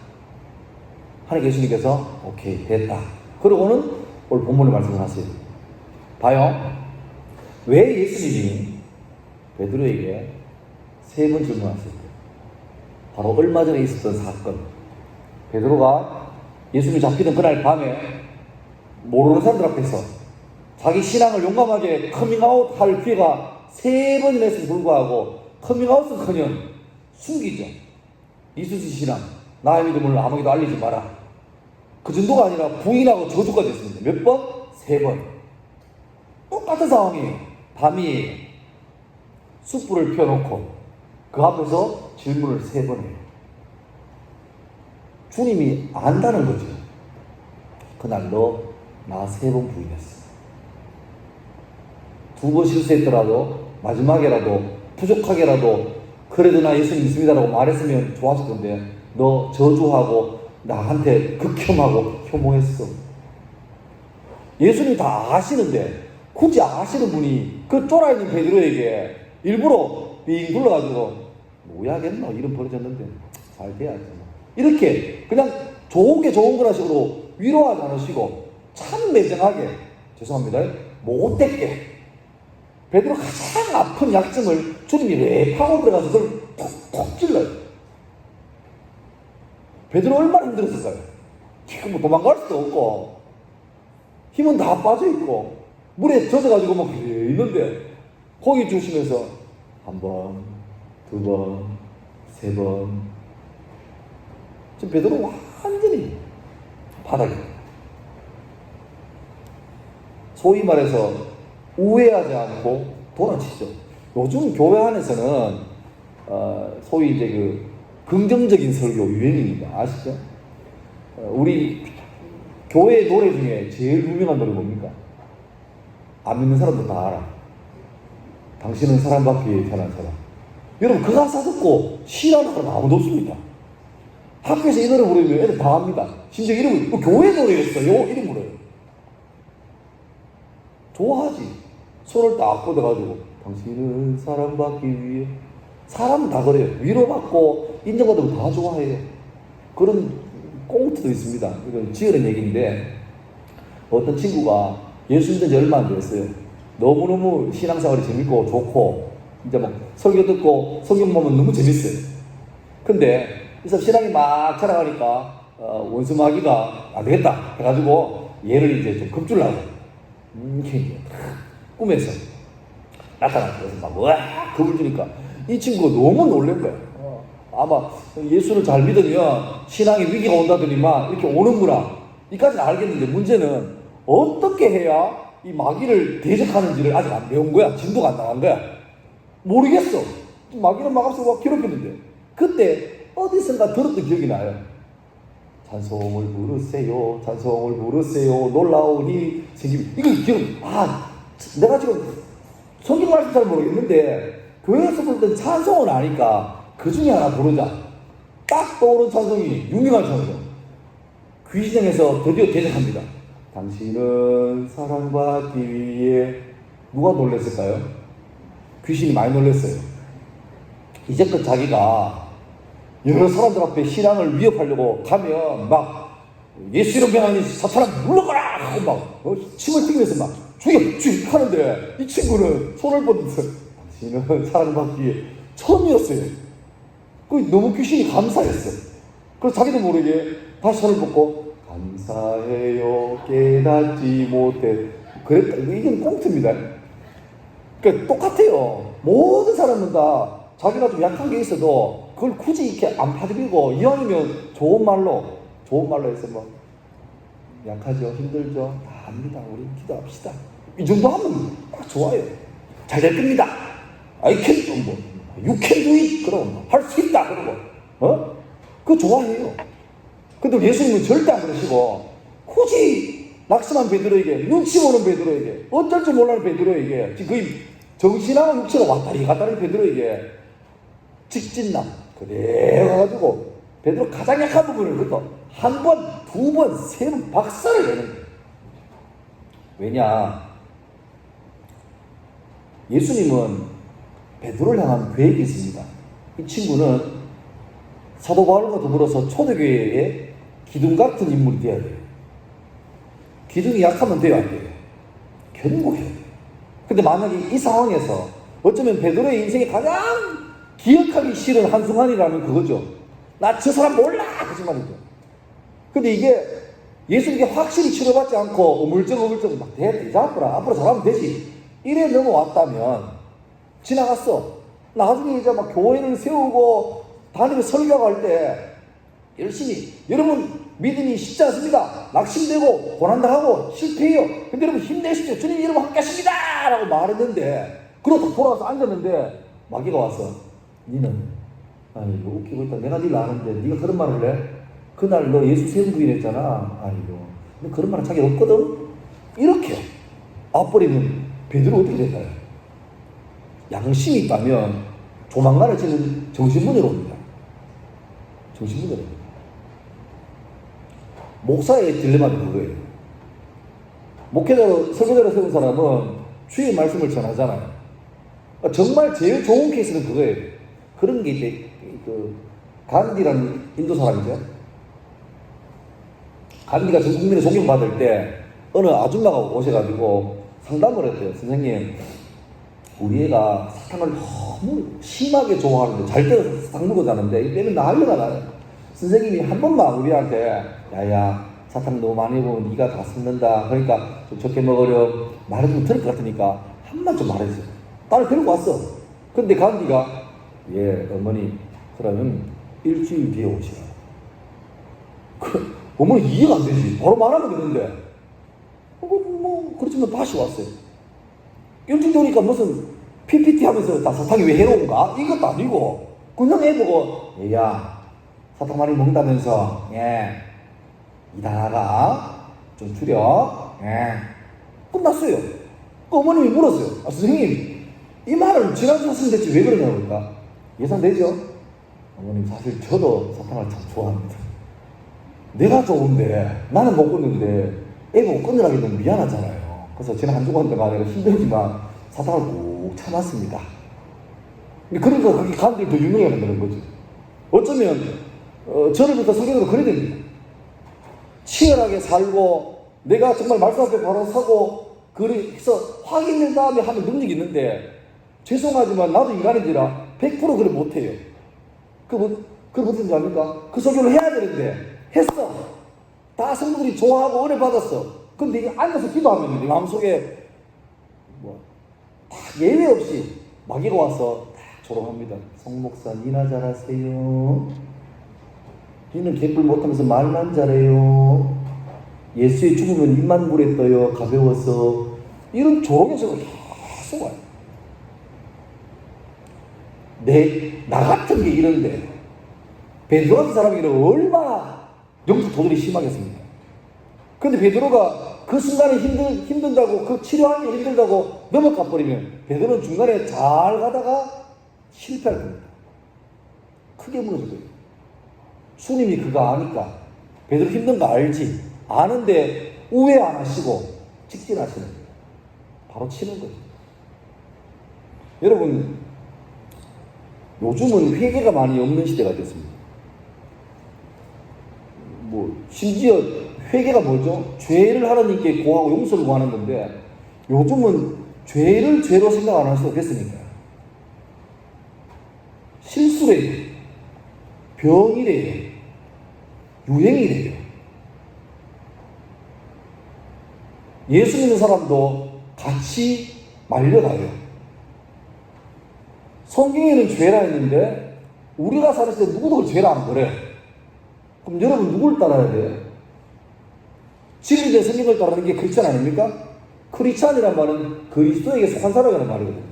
하나님 예수님께서 오케이 됐다. 그러고는 오늘 본문의 말씀을 하세요. 봐요. 왜 예수님이 베드로에게 세 번 질문하셨어요? 바로 얼마 전에 있었던 사건. 베드로가 예수님이 잡히던 그날 밤에 모르는 사람들 앞에서 자기 신앙을 용감하게 커밍아웃 할 기회가 세 번이나 했음에 불구하고 커밍아웃은커녕 숨기죠. 이수지 신앙, 나의 믿음을 아무에게도 알리지 마라. 그 정도가 아니라 부인하고 저주가 됐습니다. 몇 번? 세 번. 똑같은 상황이에요. 밤이 숯불을 펴놓고 그 앞에서 질문을 세 번 해요. 주님이 안다는 거죠. 그날 너 나 세 번 부인했어. 두 번 실수했더라도 마지막에라도 부족하게라도 그래도 나 예수님 믿습니다라고 말했으면 좋았을 건데 너 저주하고 나한테 극혐하고 혐오했어. 예수님 다 아시는데 굳이 아시는 분이 그 쫄아있는 베드로에게 일부러 빙 둘러가지고 뭐야겠노 이름 버려졌는데 잘 돼야지 이렇게 그냥 좋은 게 좋은 거라 식으로 위로하지 않으시고 참 매정하게 죄송합니다 못됐게 베드로 가장 아픈 약점을 주님이 왜 파고 들어가서 그걸 톡톡 찔러요. 베드로 얼마나 힘들었을까요? 지금 뭐 도망갈 수도 없고 힘은 다 빠져있고 물에 젖어가지고 막 있는데 고기 주시면서 한 번, 두 번, 세 번 지금 베드로 완전히 바닥에 소위 말해서 우회하지 않고 돌아치죠. 요즘 교회 안에서는 소위 이제 그 긍정적인 설교 유행입니다. 아시죠? 우리 교회 노래 중에 제일 유명한 노래 뭡니까? 안 믿는 사람도 다 알아. 당신은 사랑받기 위해 태어난 사람. 여러분 그 가사 듣고 싫어하는 사람 아무도 없습니다. 학교에서 이 노래 부르면 애들 다 합니다. 심지어 이름을 교회 노래였어요. 이름으로요. 좋아하지. 손을 딱 뻗어가지고 당신은 사랑받기 위해 사람은 다 그래요. 위로받고 인정받으면 다 좋아해요. 그런 꽁트도 있습니다. 이건 지어낸 얘기인데 어떤 친구가 예수 믿은 지 얼마 안 됐어요. 너무너무 신앙생활이 재밌고 좋고 이제 막 설교 듣고 성경 보면 너무 재밌어요. 근데 그래서 신앙이 막 자라가니까 원수 마귀가 안 되겠다 해가지고 얘를 이제 좀 겁주려고 꿈에서 나타나서 막 겁을 주니까 이 친구가 너무 놀란 거야. 아마 예수를 잘 믿으면 신앙의 위기가 온다더니만 이렇게 오는구나. 이까지는 알겠는데 문제는 어떻게 해야 이 마귀를 대적하는지를 아직 안 배운 거야. 진도가 안 나간 거야. 모르겠어. 마귀는 막 앞서 막 괴롭혔는데 그때 어디선가 들었던 기억이 나요. 찬송을 부르세요. 찬송을 부르세요. 놀라우니 생김. 이거 기억. 내가 지금 성경 말씀 잘 모르겠는데 교회에서 부르던 찬송은 아니까 그 중에 하나 부르자. 딱 떠오른 찬송이 유명한 찬송. 귀신행에서 드디어 대적합니다. 당신은 사랑받기 위해 누가 놀랬을까요? 귀신이 많이 놀랬어요. 이제껏 자기가 여러 사람들 앞에 신앙을 위협하려고 가면 막 예수 이름 명하니 사탄아 물러가라 하고 막 침을 튀기면서 막 죽여 하는데 이 친구는 손을 뻗으면서 당신은 사랑받기 위해 처음이었어요. 그 너무 귀신이 감사했어. 그래서 자기도 모르게 다시 손을 뻗고 감사해요 깨닫지 못해 그랬다. 이건 꽁트입니다. 그러니까 똑같아요. 모든 사람은 다 자기가 좀 약한 게 있어도 그걸 굳이 이렇게 안 파들이고 이왕이면 좋은 말로 해서 뭐 약하죠 힘들죠 다 압니다. 우리 기도합시다. 이 정도 하면 딱 좋아요. 잘 될 겁니다. I can do 뭐, you can do it 그러고 할 수 있다 그러고 그거 좋아해요. 근데 예수님은 절대 안 그러시고 굳이 낙심한 베드로에게 눈치 보는 베드로에게 어쩔 줄 몰라는 베드로에게 지금 거의 정신하고 육체가 왔다리 갔다리 베드로에게 직진남 그래 가지고 베드로 가장 약한 부분을 그것도 한 번, 두 번, 세 번 박살을 내는 거예요. 왜냐? 예수님은 베드로를 향한 계획이 있습니다. 이 친구는 사도 바울과 더불어서 초대교회의 기둥 같은 인물이 되어야 돼요. 기둥이 약하면 돼요, 안 돼요? 견고해요. 근데 만약에 이 상황에서 어쩌면 베드로의 인생에 가장 기억하기 싫은 한순간이라면 그거죠. 나 저 사람 몰라! 하지 말이죠. 근데 이게 예수님께 확실히 치료받지 않고 어물쩍어물쩍 막 대잡으라 앞으로 잘하면 되지. 이래 넘어왔다면 지나갔어. 나중에 이제 막 교회를 세우고 다니며 설교할 때 열심히 여러분 믿음이 쉽지 않습니다. 낙심되고 고난당하고 실패해요. 근데 여러분 힘내십시오. 주님 여러분 함께 하십니다. 라고 말했는데 그러고 돌아와서 앉았는데 마귀가 와서 니는 아이고 웃기고 있다. 내가 니를 아는데 니가 그런 말을 해? 그날 너 예수 세운 부인했잖아. 아이고 너 그런 말은 자기 없거든? 이렇게 앞버리면 베드로 어떻게 될까요? 양심이 있다면 조만간에 지는 정신분열 옵니다. 정신분열 옵니다. 목사의 딜레마는 그거예요. 목회자로 설교자로 세운 사람은 주의 말씀을 전하잖아요. 정말 제일 좋은 케이스는 그거예요. 그런 게 이제 그 간디라는 인도 사람이죠. 간디가 전 국민의 존경받을 때 어느 아줌마가 오셔가지고 상담을 했대요. 선생님, 우리 애가 사탕을 너무 심하게 좋아하는데 잘 때도 사탕 먹어 자는데 이 때문에 난리가 나요. 선생님이 한 번만 우리한테 야야 사탕 너무 많이 먹으면 네가 다 썩는다. 그러니까 좀 적게 먹으렴. 말해주면 들을 것 같으니까 한 번 좀 말해주세요. 딸을 데리고 왔어. 근데 간디가 예 어머니 그러면 일주일 뒤에 오시라. 어머니 이해가 안 되지. 바로 말하면 되는데 뭐 그렇지만 다시 왔어요. 일주일 뒤니까 무슨 PPT 하면서 다 사탕이 왜 해로운가? 이것도 아니고 그냥 애 보고 얘야 사탕 많이 먹는다면서 예 이단아가 좀 줄여 예 끝났어요. 그 어머님이 물었어요. 아, 선생님 이 말을 지난주 하시면 됐지 왜 그러냐고 그러니까 예상되죠? 어머님 사실 저도 사탕을 참 좋아합니다. 내가 좋은데 나는 못 끊는데 애 보고 끊으라기 너무 미안하잖아요. 그래서 지난 한 주간 동안 내가 힘들지만 사탕을 꼭 참았습니다. 그러니까 그게 간들이 더 유명해야 된다는 거지. 어쩌면 저를부터 성경으로 그래야 됩니다. 치열하게 살고 내가 정말 말씀 앞에 바로 서고 그래서 확인된 다음에 하는 능력이 있는데 죄송하지만 나도 인간인지라 100% 그걸 못해요. 그걸 무슨 줄 압니까? 그 설교를 해야 되는데 했어. 다 성도들이 좋아하고 은혜 받았어. 근데 이게 앉아서 기도하면 내 마음속에 다 예외 없이 마귀가 와서 다 조롱합니다. 성목사 니나 잘하세요. 니는 개뿔 못하면서 말만 잘해요. 예수의 죽으면 입만 물에 떠요. 가벼워서. 이런 조롱에서 계속 와요. 나 같은 게 이런데 베드로 같은 사람이 얼마나 영적 도전이 심하겠습니까? 근데 베드로가 그 순간에 힘든다고 그 치료하는 게 힘들다고 넘어가 버리면 베드로는 중간에 잘 가다가 실패할 겁니다. 크게 무너질 거예요. 주님이 그거 아니까 베드로 힘든 거 알지 아는데 우회 안 하시고 직진하시는 거예요. 바로 치는 거죠. 여러분 요즘은 회개가 많이 없는 시대가 됐습니다. 심지어 회개가 뭐죠? 죄를 하나님께 고하고 용서를 구하는 건데 요즘은 죄를 죄로 생각 안 할 수가 됐으니까 실수래요. 병이래요. 유행이래요. 예수 믿는 사람도 같이 말려가요. 성경에는 죄라 했는데 우리가 살았을 때 누구도 죄라 안 그래. 그럼 여러분 누굴 따라야 돼요? 진리된 성경을 따르는 게 크리스찬 아닙니까? 크리스찬이란 말은 그리스도에게 속한 사람이라는 말이거든요.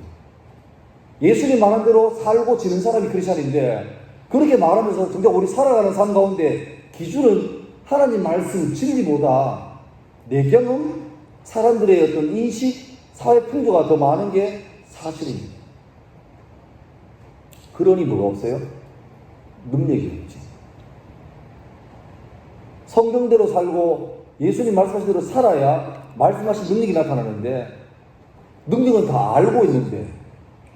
예수님 말한 대로 살고 지는 사람이 크리스찬인데, 그렇게 말하면서 정작 우리 살아가는 삶 가운데 기준은 하나님 말씀 진리보다 내 경험, 사람들의 어떤 인식, 사회 풍조가 더 많은 게 사실입니다. 그러니 뭐가 없어요? 능력이 없지. 성경대로 살고 예수님 말씀하신 대로 살아야 말씀하신 능력이 나타나는데, 능력은 다 알고 있는데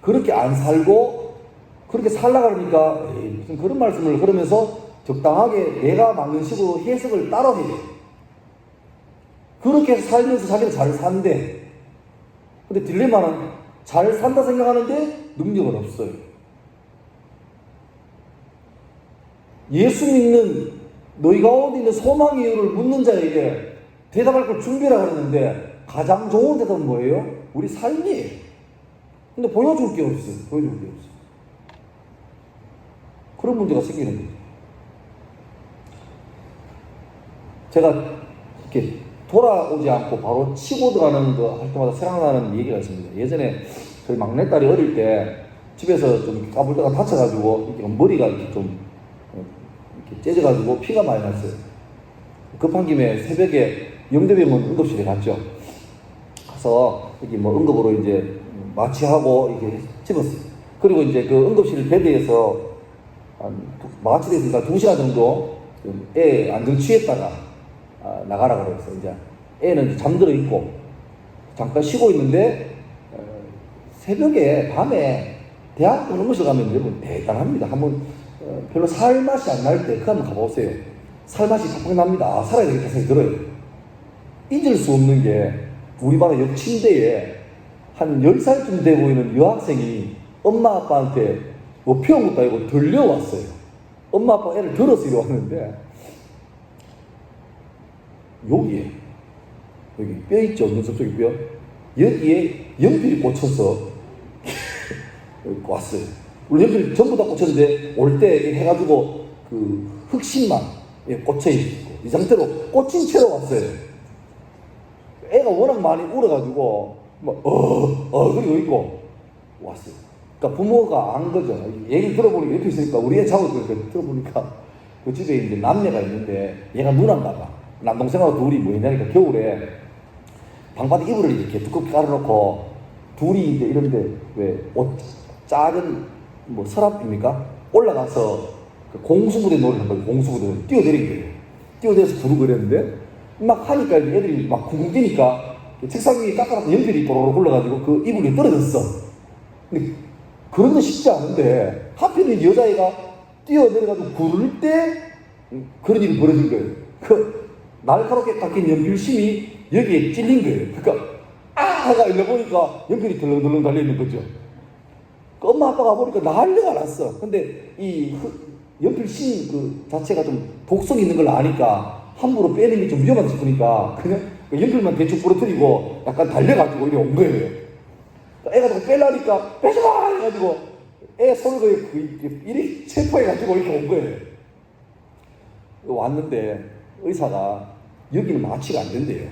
그렇게 안 살고 그렇게 살라 그러니까 무슨 그런 말씀을, 그러면서 적당하게 내가 맞는 식으로 해석을 따라 해요. 그렇게 살면서 자기는 잘 산대. 근데 딜레마는 잘 산다 생각하는데 능력은 없어요. 예수 믿는 너희 가운데 있는 소망의 이유를 묻는 자에게 대답할 걸 준비하라 그러는데 가장 좋은 대답은 뭐예요? 우리 삶이에요. 근데 보여줄 게 없어요. 보여줄 게 없어요. 그런 문제가 생기는 거예요. 제가 이렇게 돌아오지 않고 바로 치고 들어가는 거 할 때마다 생각나는 얘기가 있습니다. 예전에 저희 막내딸이 어릴 때 집에서 좀 까불다가 다쳐가지고 이렇게 머리가 이렇게 좀 이렇게 째져가지고 피가 많이 났어요. 급한 김에 새벽에 영대병원 응급실에 갔죠. 가서 여기 뭐 응급으로 이제 마취하고 이렇게 집었어요. 그리고 이제 그 응급실 베드에서 마취됐으니까 2시간 정도 애 안정 취했다가 나가라 그랬어요. 이제 애는 잠들어 있고 잠깐 쉬고 있는데 새벽에 밤에 대학교 응급실 가면 여러분 대단합니다. 한번 별로 살맛이 안 날 때 그 한번 가보세요. 살맛이 팍팍 납니다. 아, 살아야 되겠다 생각이 들어요. 잊을 수 없는 게 우리 반의 옆 침대에 한 10살쯤 돼 보이는 여학생이 엄마 아빠한테 뭐 피운 것도 아니고 들려왔어요. 엄마 아빠가 애를 들어서 이리 왔는데 여기에 여기 뼈 있죠? 눈썹 쪽에 뼈? 여기에 연필이 꽂혀서 왔어요. 우리 연필 전부 다 꽂혔는데 올 때 해가지고 그 흑심만 꽂혀있고 이 상태로 꽂힌 채로 왔어요. 애가 워낙 많이 울어가지고 그리고 있고 왔어요. 그러니까 부모가 안 거죠. 얘기 들어보니까 옆에 있으니까 우리 애 자고 있으니까 들어보니까 그 집에 이제 남매가 있는데 얘가 누나인가 봐. 남동생하고 둘이 뭐 했냐니까 겨울에 방바닥 이불을 이렇게 두껍게 깔아놓고 둘이 이제 이런데 왜 옷 작은 뭐 서랍입니까? 올라가서 그 공수부대 노래를 한 거예요. 공수부대 뛰어내린 거예요. 뛰어내려서 부르고 그랬는데 막 하니까 애들이 막 쿵쿵 뛰니까 책상 위에 깎아놨던 연필이 보로로 굴러가지고 그 이불이 떨어졌어. 근데 그런 거 쉽지 않은데 하필은 여자애가 뛰어내려가지고 구를 때 그런 일이 벌어진 거예요. 그 날카롭게 깎인 연필심이 여기에 찔린 거예요. 그러니까 하가 일러보니까 연필이 덜렁덜렁 달려있는 거죠. 그 엄마 아빠가 보니까 난리가 났어. 근데 이 연필심 그 자체가 좀 독성이 있는 걸 아니까 함부로 빼는 게 좀 위험하다 싶으니까 그냥 연필만 대충 부러뜨리고 약간 달려가지고 이리 온 거예요. 애가 자꾸 빼려니까 빼지마! 해가지고 애 손을 이리 체포해가지고 이렇게 온 거예요. 왔는데 의사가 여기는 마취가 안 된대요.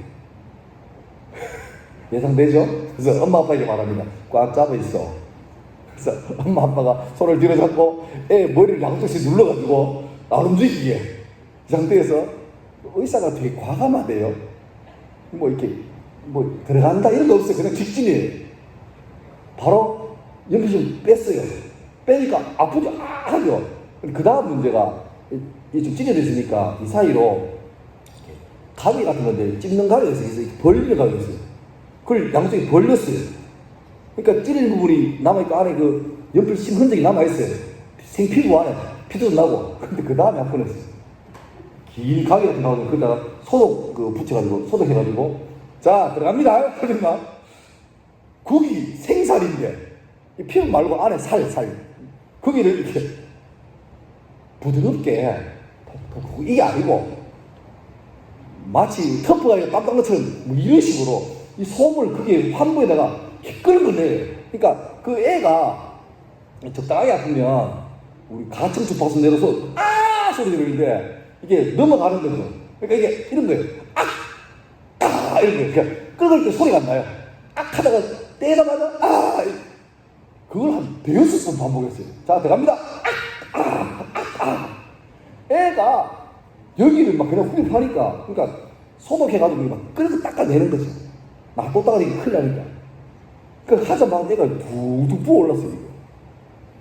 예상되죠? 그래서 엄마 아빠에게 말합니다. 꽉 잡아 있어. 그래서 엄마 아빠가 손을 들어잡고 애 머리를 양쪽씩 눌러가지고 안 움직이게. 이 상태에서 의사가 되게 과감하대요. 뭐 이렇게 뭐 들어간다 이런 거 없어요. 그냥 직진이에요. 바로 연필 좀 뺐어요. 빼니까 아프죠? 하죠. 그 다음 문제가 이게 좀 찢어져 있으니까 이 사이로 가위 같은 건데 찝는 가위가 있어요. 벌리는 가위가 있어요. 그걸 양쪽에 벌렸어요. 그러니까 찌르는 부분이 남아있고 안에 그 연필 심 흔적이 남아있어요. 생피부 안에 피도 나고. 근데 그 다음에 한 번 했어요. 긴 가위 같은 거 나오고 거기다가 소독 붙여가지고 소독해가지고 자 들어갑니다. 그러니까 국이 생살인데 피 말고 안에 살 거기를 이렇게 부드럽게 이게 아니고 마치 터프가 깜빡 것처럼 뭐 이런 식으로 이 솜을 그게 환부에다가 끌은 거네요. 그러니까 그 애가 적당하게 아프면 우리 가청 주파수 내려서 소리 지르는데 이게 넘어가는 거죠. 그러니까 이게 이런 거예요. 이런 거예요. 그러니까 끄을 때 소리가 안 나요. 하다가 떼자마자 그걸 한 대여섯 번 반복했어요. 자, 들어갑니다. 애가 여기를 막 그냥 흡입하니까, 그러니까 소독해가지고 막 끓여서 닦아내는 거죠. 또 닦아내기 큰일 나니까. 그러니까 하자마자 애가 툭툭 부어올랐어요.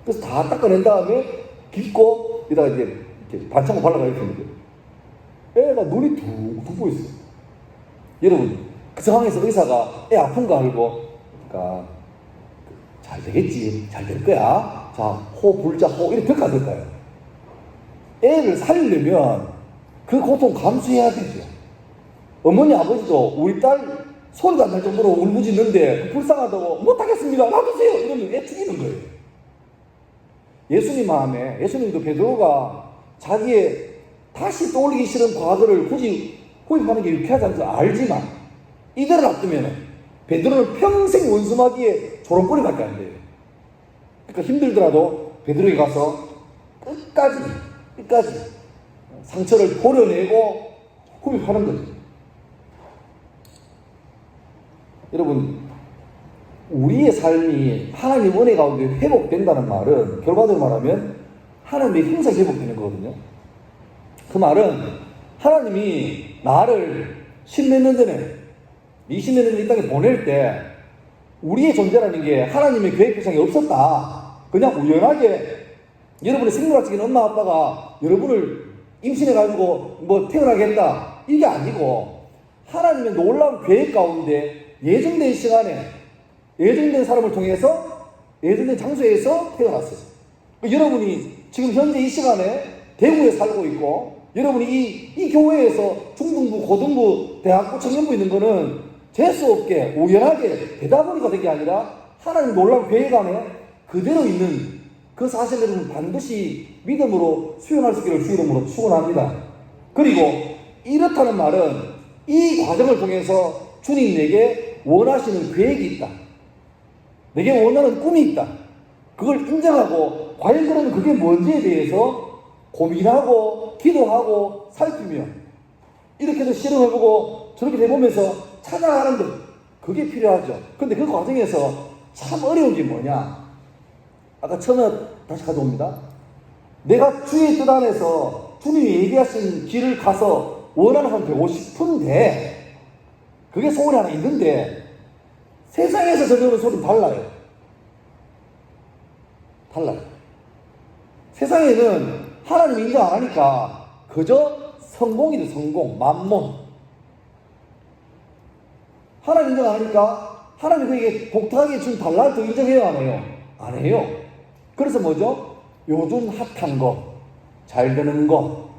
그래서 다 닦아낸 다음에 깁고, 여기다가 이제 이렇게 반창고 발라가야 되는데, 애가 눈이 툭툭 부어있어요. 여러분, 그 상황에서 의사가 애 아픈가 알고, 그러니까, 잘 되겠지. 잘 될 거야. 자, 호, 불자, 호, 이렇게 될까 안 될까요? 애를 살리려면 그 고통 감수해야 되죠. 어머니, 아버지도 우리 딸 소리가 안 날 정도로 울부짖는데 불쌍하다고 못하겠습니다. 놔두세요. 이러면 애 죽이는 거예요. 예수님 마음에, 예수님도 베드로가 자기의 다시 떠올리기 싫은 과거를 굳이 호입하는 게 유쾌하지 않은 줄 알지만 이대로 놔두면 베드로는 평생 원수마귀에 조롱거리밖에 안 돼요. 그러니까 힘들더라도 베드로에게 가서 끝까지 상처를 보려내고 흡입하는 거죠. 여러분, 우리의 삶이 하나님 은혜 가운데 회복된다는 말은 결과적으로 말하면 하나님의 형상이 회복되는 거거든요. 그 말은 하나님이 나를 10몇 년 전에 20몇 년 전에 이 땅에 보낼 때 우리의 존재라는 게 하나님의 계획 표상이 없었다. 그냥 우연하게 여러분의 생물학적인 엄마 아빠가 여러분을 임신해가지고 뭐 태어나게 했다. 이게 아니고 하나님의 놀라운 계획 가운데 예정된 시간에 예정된 사람을 통해서 예정된 장소에서 태어났어요. 여러분이 지금 현재 이 시간에 대구에 살고 있고 여러분이 이 교회에서 중등부, 고등부, 대학부, 청년부 있는 거는 재수 없게 우연하게 되다 보니까 된 게 아니라 하나님 놀라운 계획 안에 그대로 있는 그 사실을 여러분 반드시 믿음으로 수용할 수 있기를 주 이름으로 축원합니다. 그리고 이렇다는 말은 이 과정을 통해서 주님 내게 원하시는 계획이 있다. 내게 원하는 꿈이 있다. 그걸 인정하고 과연 그러면 그게 뭔지에 대해서 고민하고 기도하고 살피며 이렇게 해서 실험해보고 저렇게 해보면서 찾아가는 것, 그게 필요하죠. 근데 그 과정에서 참 어려운 게 뭐냐? 아까 처음에 다시 가져옵니다. 내가 주의 뜻 안에서 주님이 얘기하신 길을 가서 원하는 한 되고 싶은데 그게 소원이 하나 있는데 세상에서 들려오는 소리는 달라요. 세상에는 하나님 인정 안 하니까 그저 성공이죠. 성공, 만몬. 하나님 인정 안 하니까 하나님 그에게 독특하게 준 달란트 인정해요, 안 해요? 안 해요. 그래서 뭐죠? 요즘 핫한 거, 잘 되는 거.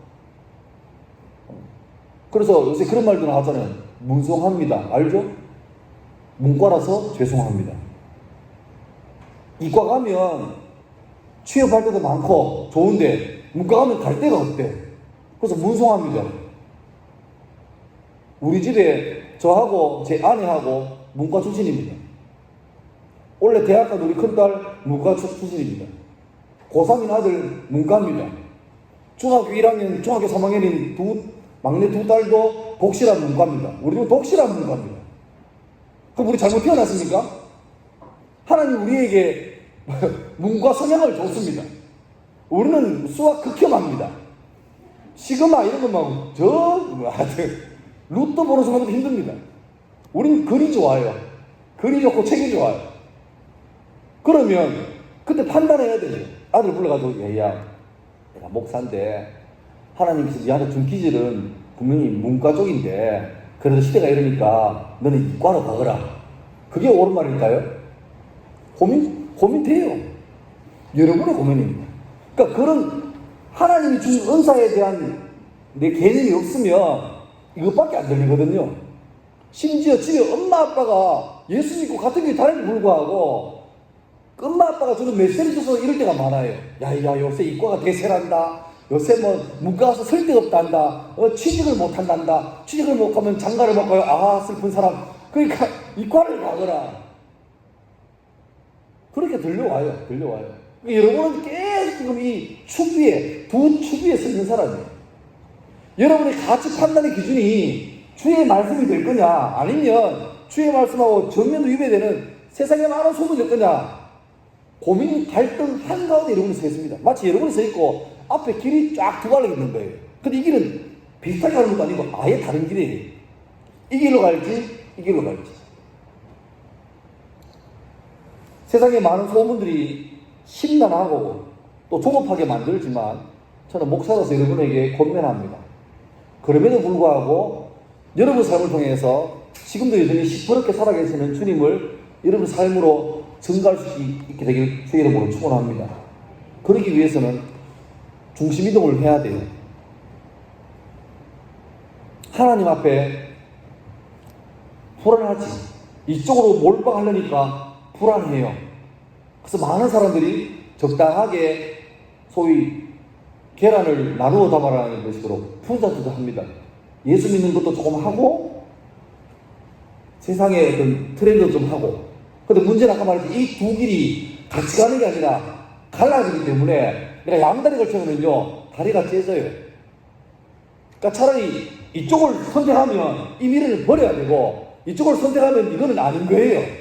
그래서 요새 그런 말도 나왔잖아요. 문송합니다. 알죠? 문과라서 죄송합니다. 이과 가면 취업할 때도 많고 좋은데 문과 가면 갈 데가 없대. 그래서 문송합니다. 우리 집에 저하고 제 아내하고 문과 출신입니다. 원래 대학 간 우리 큰딸 문과 출신입니다. 고3인 아들 문과입니다. 중학교 1학년, 중학교 3학년인 막내 두 딸도 독실한 문과입니다. 우리 집은 독실한 문과입니다. 그럼 우리 잘못 태어났습니까? 하나님 우리에게 문과 성향을 줬습니다. 우리는 수학 극혐합니다. 시그마 이런 것만 루트 보는 순간도 힘듭니다. 우리는 글이 좋아요. 글이 좋고 책이 좋아요. 그러면 그때 판단해야 되죠. 아들 불러가지고 얘야 내가 목사인데 하나님께서 니한테 준 기질은 분명히 문과 쪽인데 그래도 시대가 이러니까 너는 이과로 가거라. 그게 옳은 말일까요? 고민돼요. 여러분의 고민입니다. 그러니까 그런 하나님이 준 은사에 대한 내 개념이 없으면 이것밖에 안 들리거든요. 심지어 집에 엄마 아빠가 예수 믿고 같은 교회 다니는데 불구하고 엄마 아빠가 주는 메시지 줘서 이럴 때가 많아요. 야 요새 이과가 대세란다. 요새 뭐 문과 가서 쓸데없다 한다. 취직을 못 한단다. 취직을 못 하면 장가를 못 가요. 아 슬픈 사람. 그러니까 이과를 가거라. 그렇게 들려와요. 그러니까 여러분은 계속 지금 이 추비에 두 추비에 서 있는 사람이에요. 여러분의 가치 판단의 기준이 주의 말씀이 될 거냐 아니면 주의 말씀하고 정면으로 위배되는 세상에 많은 소문이 될 거냐. 고민, 갈등 한가운데 여러분이 서 있습니다. 마치 여러분이 서 있고 앞에 길이 쫙 두 갈래 있는 거예요. 근데 이 길은 비슷하게 가는 것도 아니고 아예 다른 길이에요. 이 길로 갈지 이 길로 갈지. 세상에 많은 소문들이 심란하고 또 조급하게 만들지만 저는 목사로서 여러분에게 권면합니다. 그럼에도 불구하고 여러분 삶을 통해서 지금도 여전히 시퍼렇게 살아계시는 주님을 여러분 삶으로 증가할 수 있게 되길 주의 이름으로 축원합니다. 그러기 위해서는 중심 이동을 해야 돼요. 하나님 앞에 불안하지. 이쪽으로 몰빵하려니까 불안해요. 그래서 많은 사람들이 적당하게 소위 계란을 나누어 담아라는 것으로 푼자투자합니다. 예수 믿는 것도 조금 하고 세상의 어떤 트렌드 좀 하고. 근데 문제는 아까 말했듯이 이 두 길이 같이 가는 게 아니라 갈라지기 때문에 내가 양다리 걸쳐놓으면요 다리가 째져요. 그러니까 차라리 이쪽을 선택하면 이 미래를 버려야 되고 이쪽을 선택하면 이거는 아닌 거예요.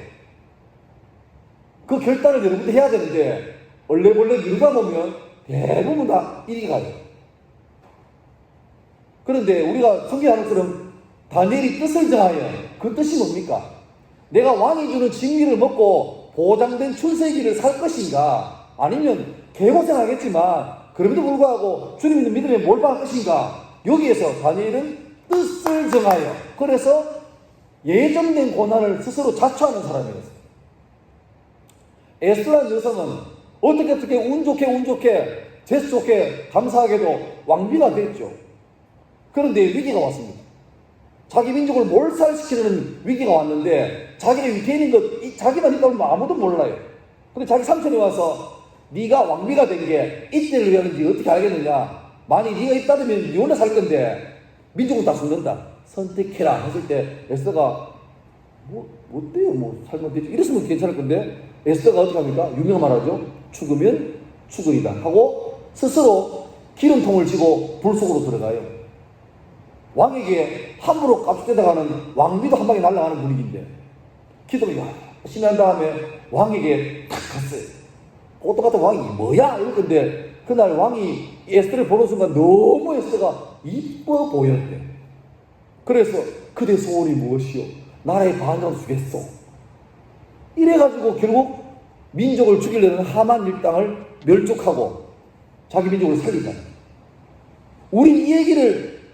그 결단을 여러분도 해야 되는데 얼레벌레 미루다 보면 대부분 다 이리 가요. 그런데 우리가 성경하는 것처럼 다니엘이 뜻을 정하여 그 뜻이 뭡니까? 내가 왕이 주는 진미를 먹고 보장된 출세기를 살 것인가? 아니면 개고생하겠지만 그럼에도 불구하고 주님 있는 믿음에 몰빵할 것인가? 여기에서 다니엘은 뜻을 정하여 그래서 예정된 고난을 스스로 자초하는 사람이었어요. 에스더라는 여성은 어떻게 운 좋게 재수 좋게 감사하게도 왕비가 됐죠. 그런데 위기가 왔습니다. 자기 민족을 몰살시키는 위기가 왔는데 자기는 위기에 있는 것 자기만 있다 보면 아무도 몰라요. 근데 자기 삼촌이 와서 네가 왕비가 된 게 이때를 위하는지 어떻게 알겠느냐. 만약 네가 있다면 이혼해 살 건데 민족은 다 죽는다. 선택해라 했을 때 에스더가 어때요? 살면 되지. 이랬으면 괜찮을 건데 에스더가 어떻게 합니까? 유명한 말하죠. 죽으면 죽으리다 하고 스스로 기름통을 쥐고 불 속으로 들어가요. 왕에게 함부로 깝죽대다가는 왕비도 한 방에 날아가는 분위기인데 기도를 열심히 한 다음에 왕에게 탁 갔어요. 꽃도 같은 왕이 뭐야? 이럴 건데 그날 왕이 에스더를 보는 순간 너무 에스더가 이뻐 보였대. 그래서 그대 소원이 무엇이요? 나라의 반을 주겠소. 이래가지고 결국 민족을 죽이려는 하만 일당을 멸족하고 자기 민족을 살리잖아요. 우린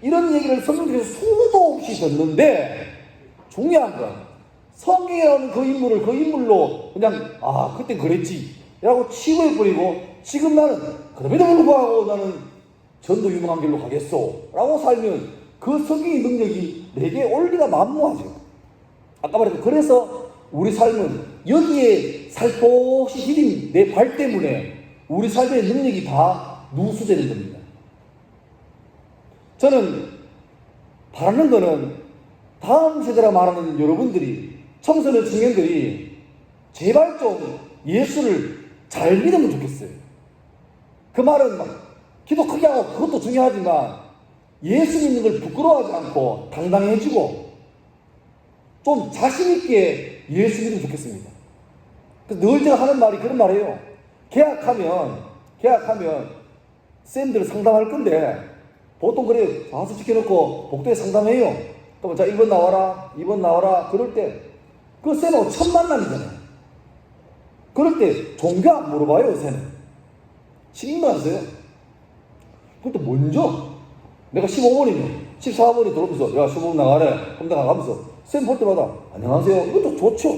이런 얘기를 성경에서 수도 없이 듣는데 중요한 건 성경에 나오는 그 인물로 그냥 그때 그랬지 라고 치부해버리고 지금 나는 그럼에도 불구하고 나는 전도 유명한 길로 가겠소 라고 살면 그 성경의 능력이 내게 올 리가 만무하죠. 아까 말했던 그래서 우리 삶은 여기에 살포시 디딘 내 발 때문에 우리 삶의 능력이 다 누수되는 겁니다. 저는 바라는 거는 다음 세대라 말하는 여러분들이 청소년 청년들이 제발 좀 예수를 잘 믿으면 좋겠어요. 그 말은 기도 크게 하고 그것도 중요하지만 예수 믿는 걸 부끄러워하지 않고 당당해지고 좀 자신있게 예수 믿으면 좋겠습니다. 늘 제가 하는 말이 그런 말이에요. 계약하면 쌤들 상담할 건데 보통 그래요. 좌수 시켜놓고 복도에 상담해요. 그럼 자 1번 나와라 2번 나와라 그럴 때 그 쌤하고 첫 만남이잖아요. 그럴 때 종교 안 물어봐요. 요새는 신임도 안 써요. 그때 먼저 내가 15번이면 14번이 들어오면서 야 15번 나가래 그럼 내가 나가면서 쌤 볼 때마다 안녕하세요. 이것도 좋죠.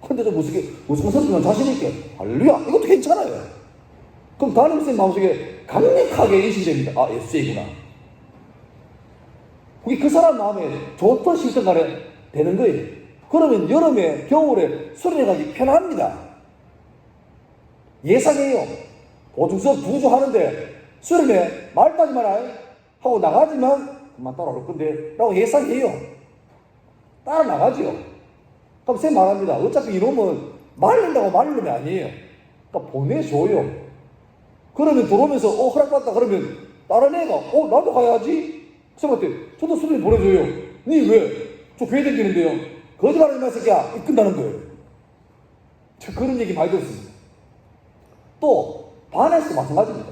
근데 좀 무슨 자신있게 할렐루야 이것도 괜찮아요. 그럼 담임쌤 마음속에 강력하게 인식됩니다. 예수이구나. 그게 그 사람 마음에 좋던 싫던 간에 되는 거예요. 그러면 여름에 겨울에 수련회 가기 편합니다. 예상해요. 보증서 2주 하는데 수련회 말도 하지 마라 하고 나가지만 그만 따라올 건데 라고 예상해요. 따라 나가죠. 그럼 쌤 말합니다. 어차피 이놈은 말린다고 말리는 게 아니에요. 그러니까 보내줘요. 그러면 들어오면서 허락받다 그러면 다른 애가 나도 가야지. 쌤한테 저도 수련회 보내줘요. 니 왜? 저 교회 다니는데요. 거짓말하지 마 새끼야. 끝나는 거예요. 저 그런 얘기 많이 들었습니다. 또 반에서도 마찬가지입니다.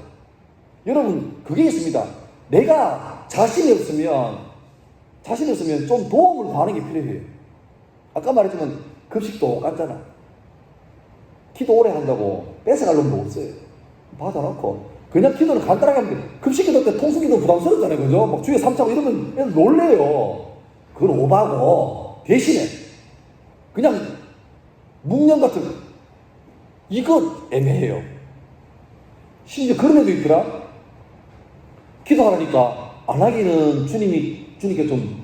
여러분 그게 있습니다. 내가 자신이 없으면 좀 도움을 구하는 게 필요해요. 아까 말했지만 급식도 똑같잖아. 기도 오래 한다고 뺏어갈 놈도 없어요. 받아놓고 그냥 기도는 간단하게 하면 돼. 급식 기도 때 통수기도 부담스럽잖아요. 그죠? 막 주에 3차고 이러면 애들 놀래요. 그건 오바고 대신에 그냥 묵념 같은 이거 애매해요. 심지어 그런 애도 있더라. 기도하라니까 안 하기는 주님께 좀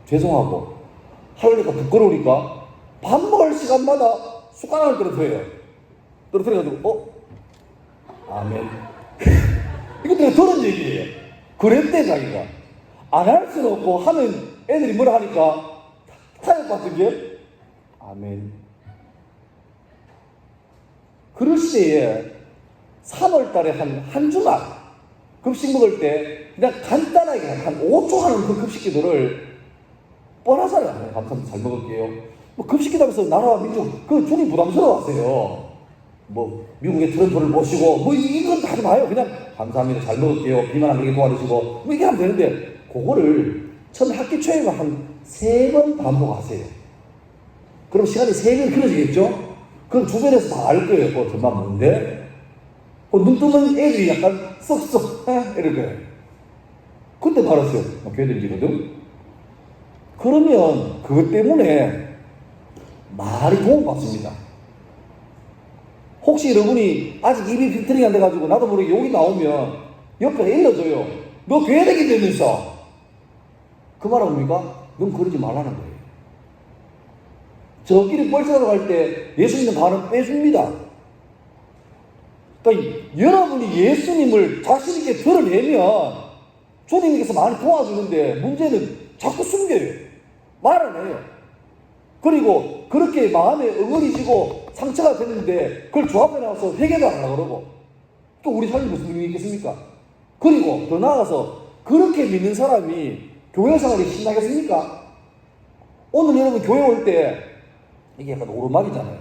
죄송하고 하려니까 부끄러우니까 밥 먹을 시간마다 숟가락을 떨어뜨려가지고 아멘. 이거 내가 들은 얘기예요. 그랬대 자기가. 안 할 수는 없고 하면 애들이 뭐라 하니까 타협 같은 게 아멘. 그럴 시에 3월 달에 한 주간 급식 먹을 때 그냥 간단하게 한 5초 하는 그 급식 기도를 뻔하잖아요. 감사합니다. 잘 먹을게요. 뭐 급식 기도하면서 나라와 민족, 그 주님 부담스러워하세요. 뭐 미국의 트럼프를 모시고 뭐 이건 하지 마요. 그냥 감사합니다. 잘 먹을게요. 비만 안 걸리게 도와주시고 뭐 이렇게 하면 되는데 그거를 처음 학기 초에만 한 3번 반복하세요. 그럼 시간이 3배 길어지겠죠? 그럼 주변에서 다 알 거예요. 정말 뭔데? 눈 뜨면 애들이 약간 썩썩 이럴 거예요. 그때 말았어요. 교회들이거든. 그러면 그것 때문에 말이 도움받습니다. 혹시 여러분이 아직 입이 필터링 안 돼가지고 나도 모르게 욕이 나오면 옆에 일러줘요. 너 교회 다니게 되면서 그 말은 뭡니까? 넌 그러지 말라는 거예요. 저 길을 뻘짝하러 갈 때 예수님은 가는 빼줍니다. 그러니까 여러분이 예수님을 자신있게 드러내면 주님께서 많이 도와주는데 문제는 자꾸 숨겨요. 말 안 해요. 그리고 그렇게 마음에 응어리지고 상처가 됐는데 그걸 주 앞에 나와서 회개도 안 하려고 그러고 또 우리 삶에 무슨 의미 있겠습니까? 그리고 더 나아가서 그렇게 믿는 사람이 교회 생활이 신나겠습니까? 오늘 여러분 교회 올 때 이게 약간 오르막이잖아요.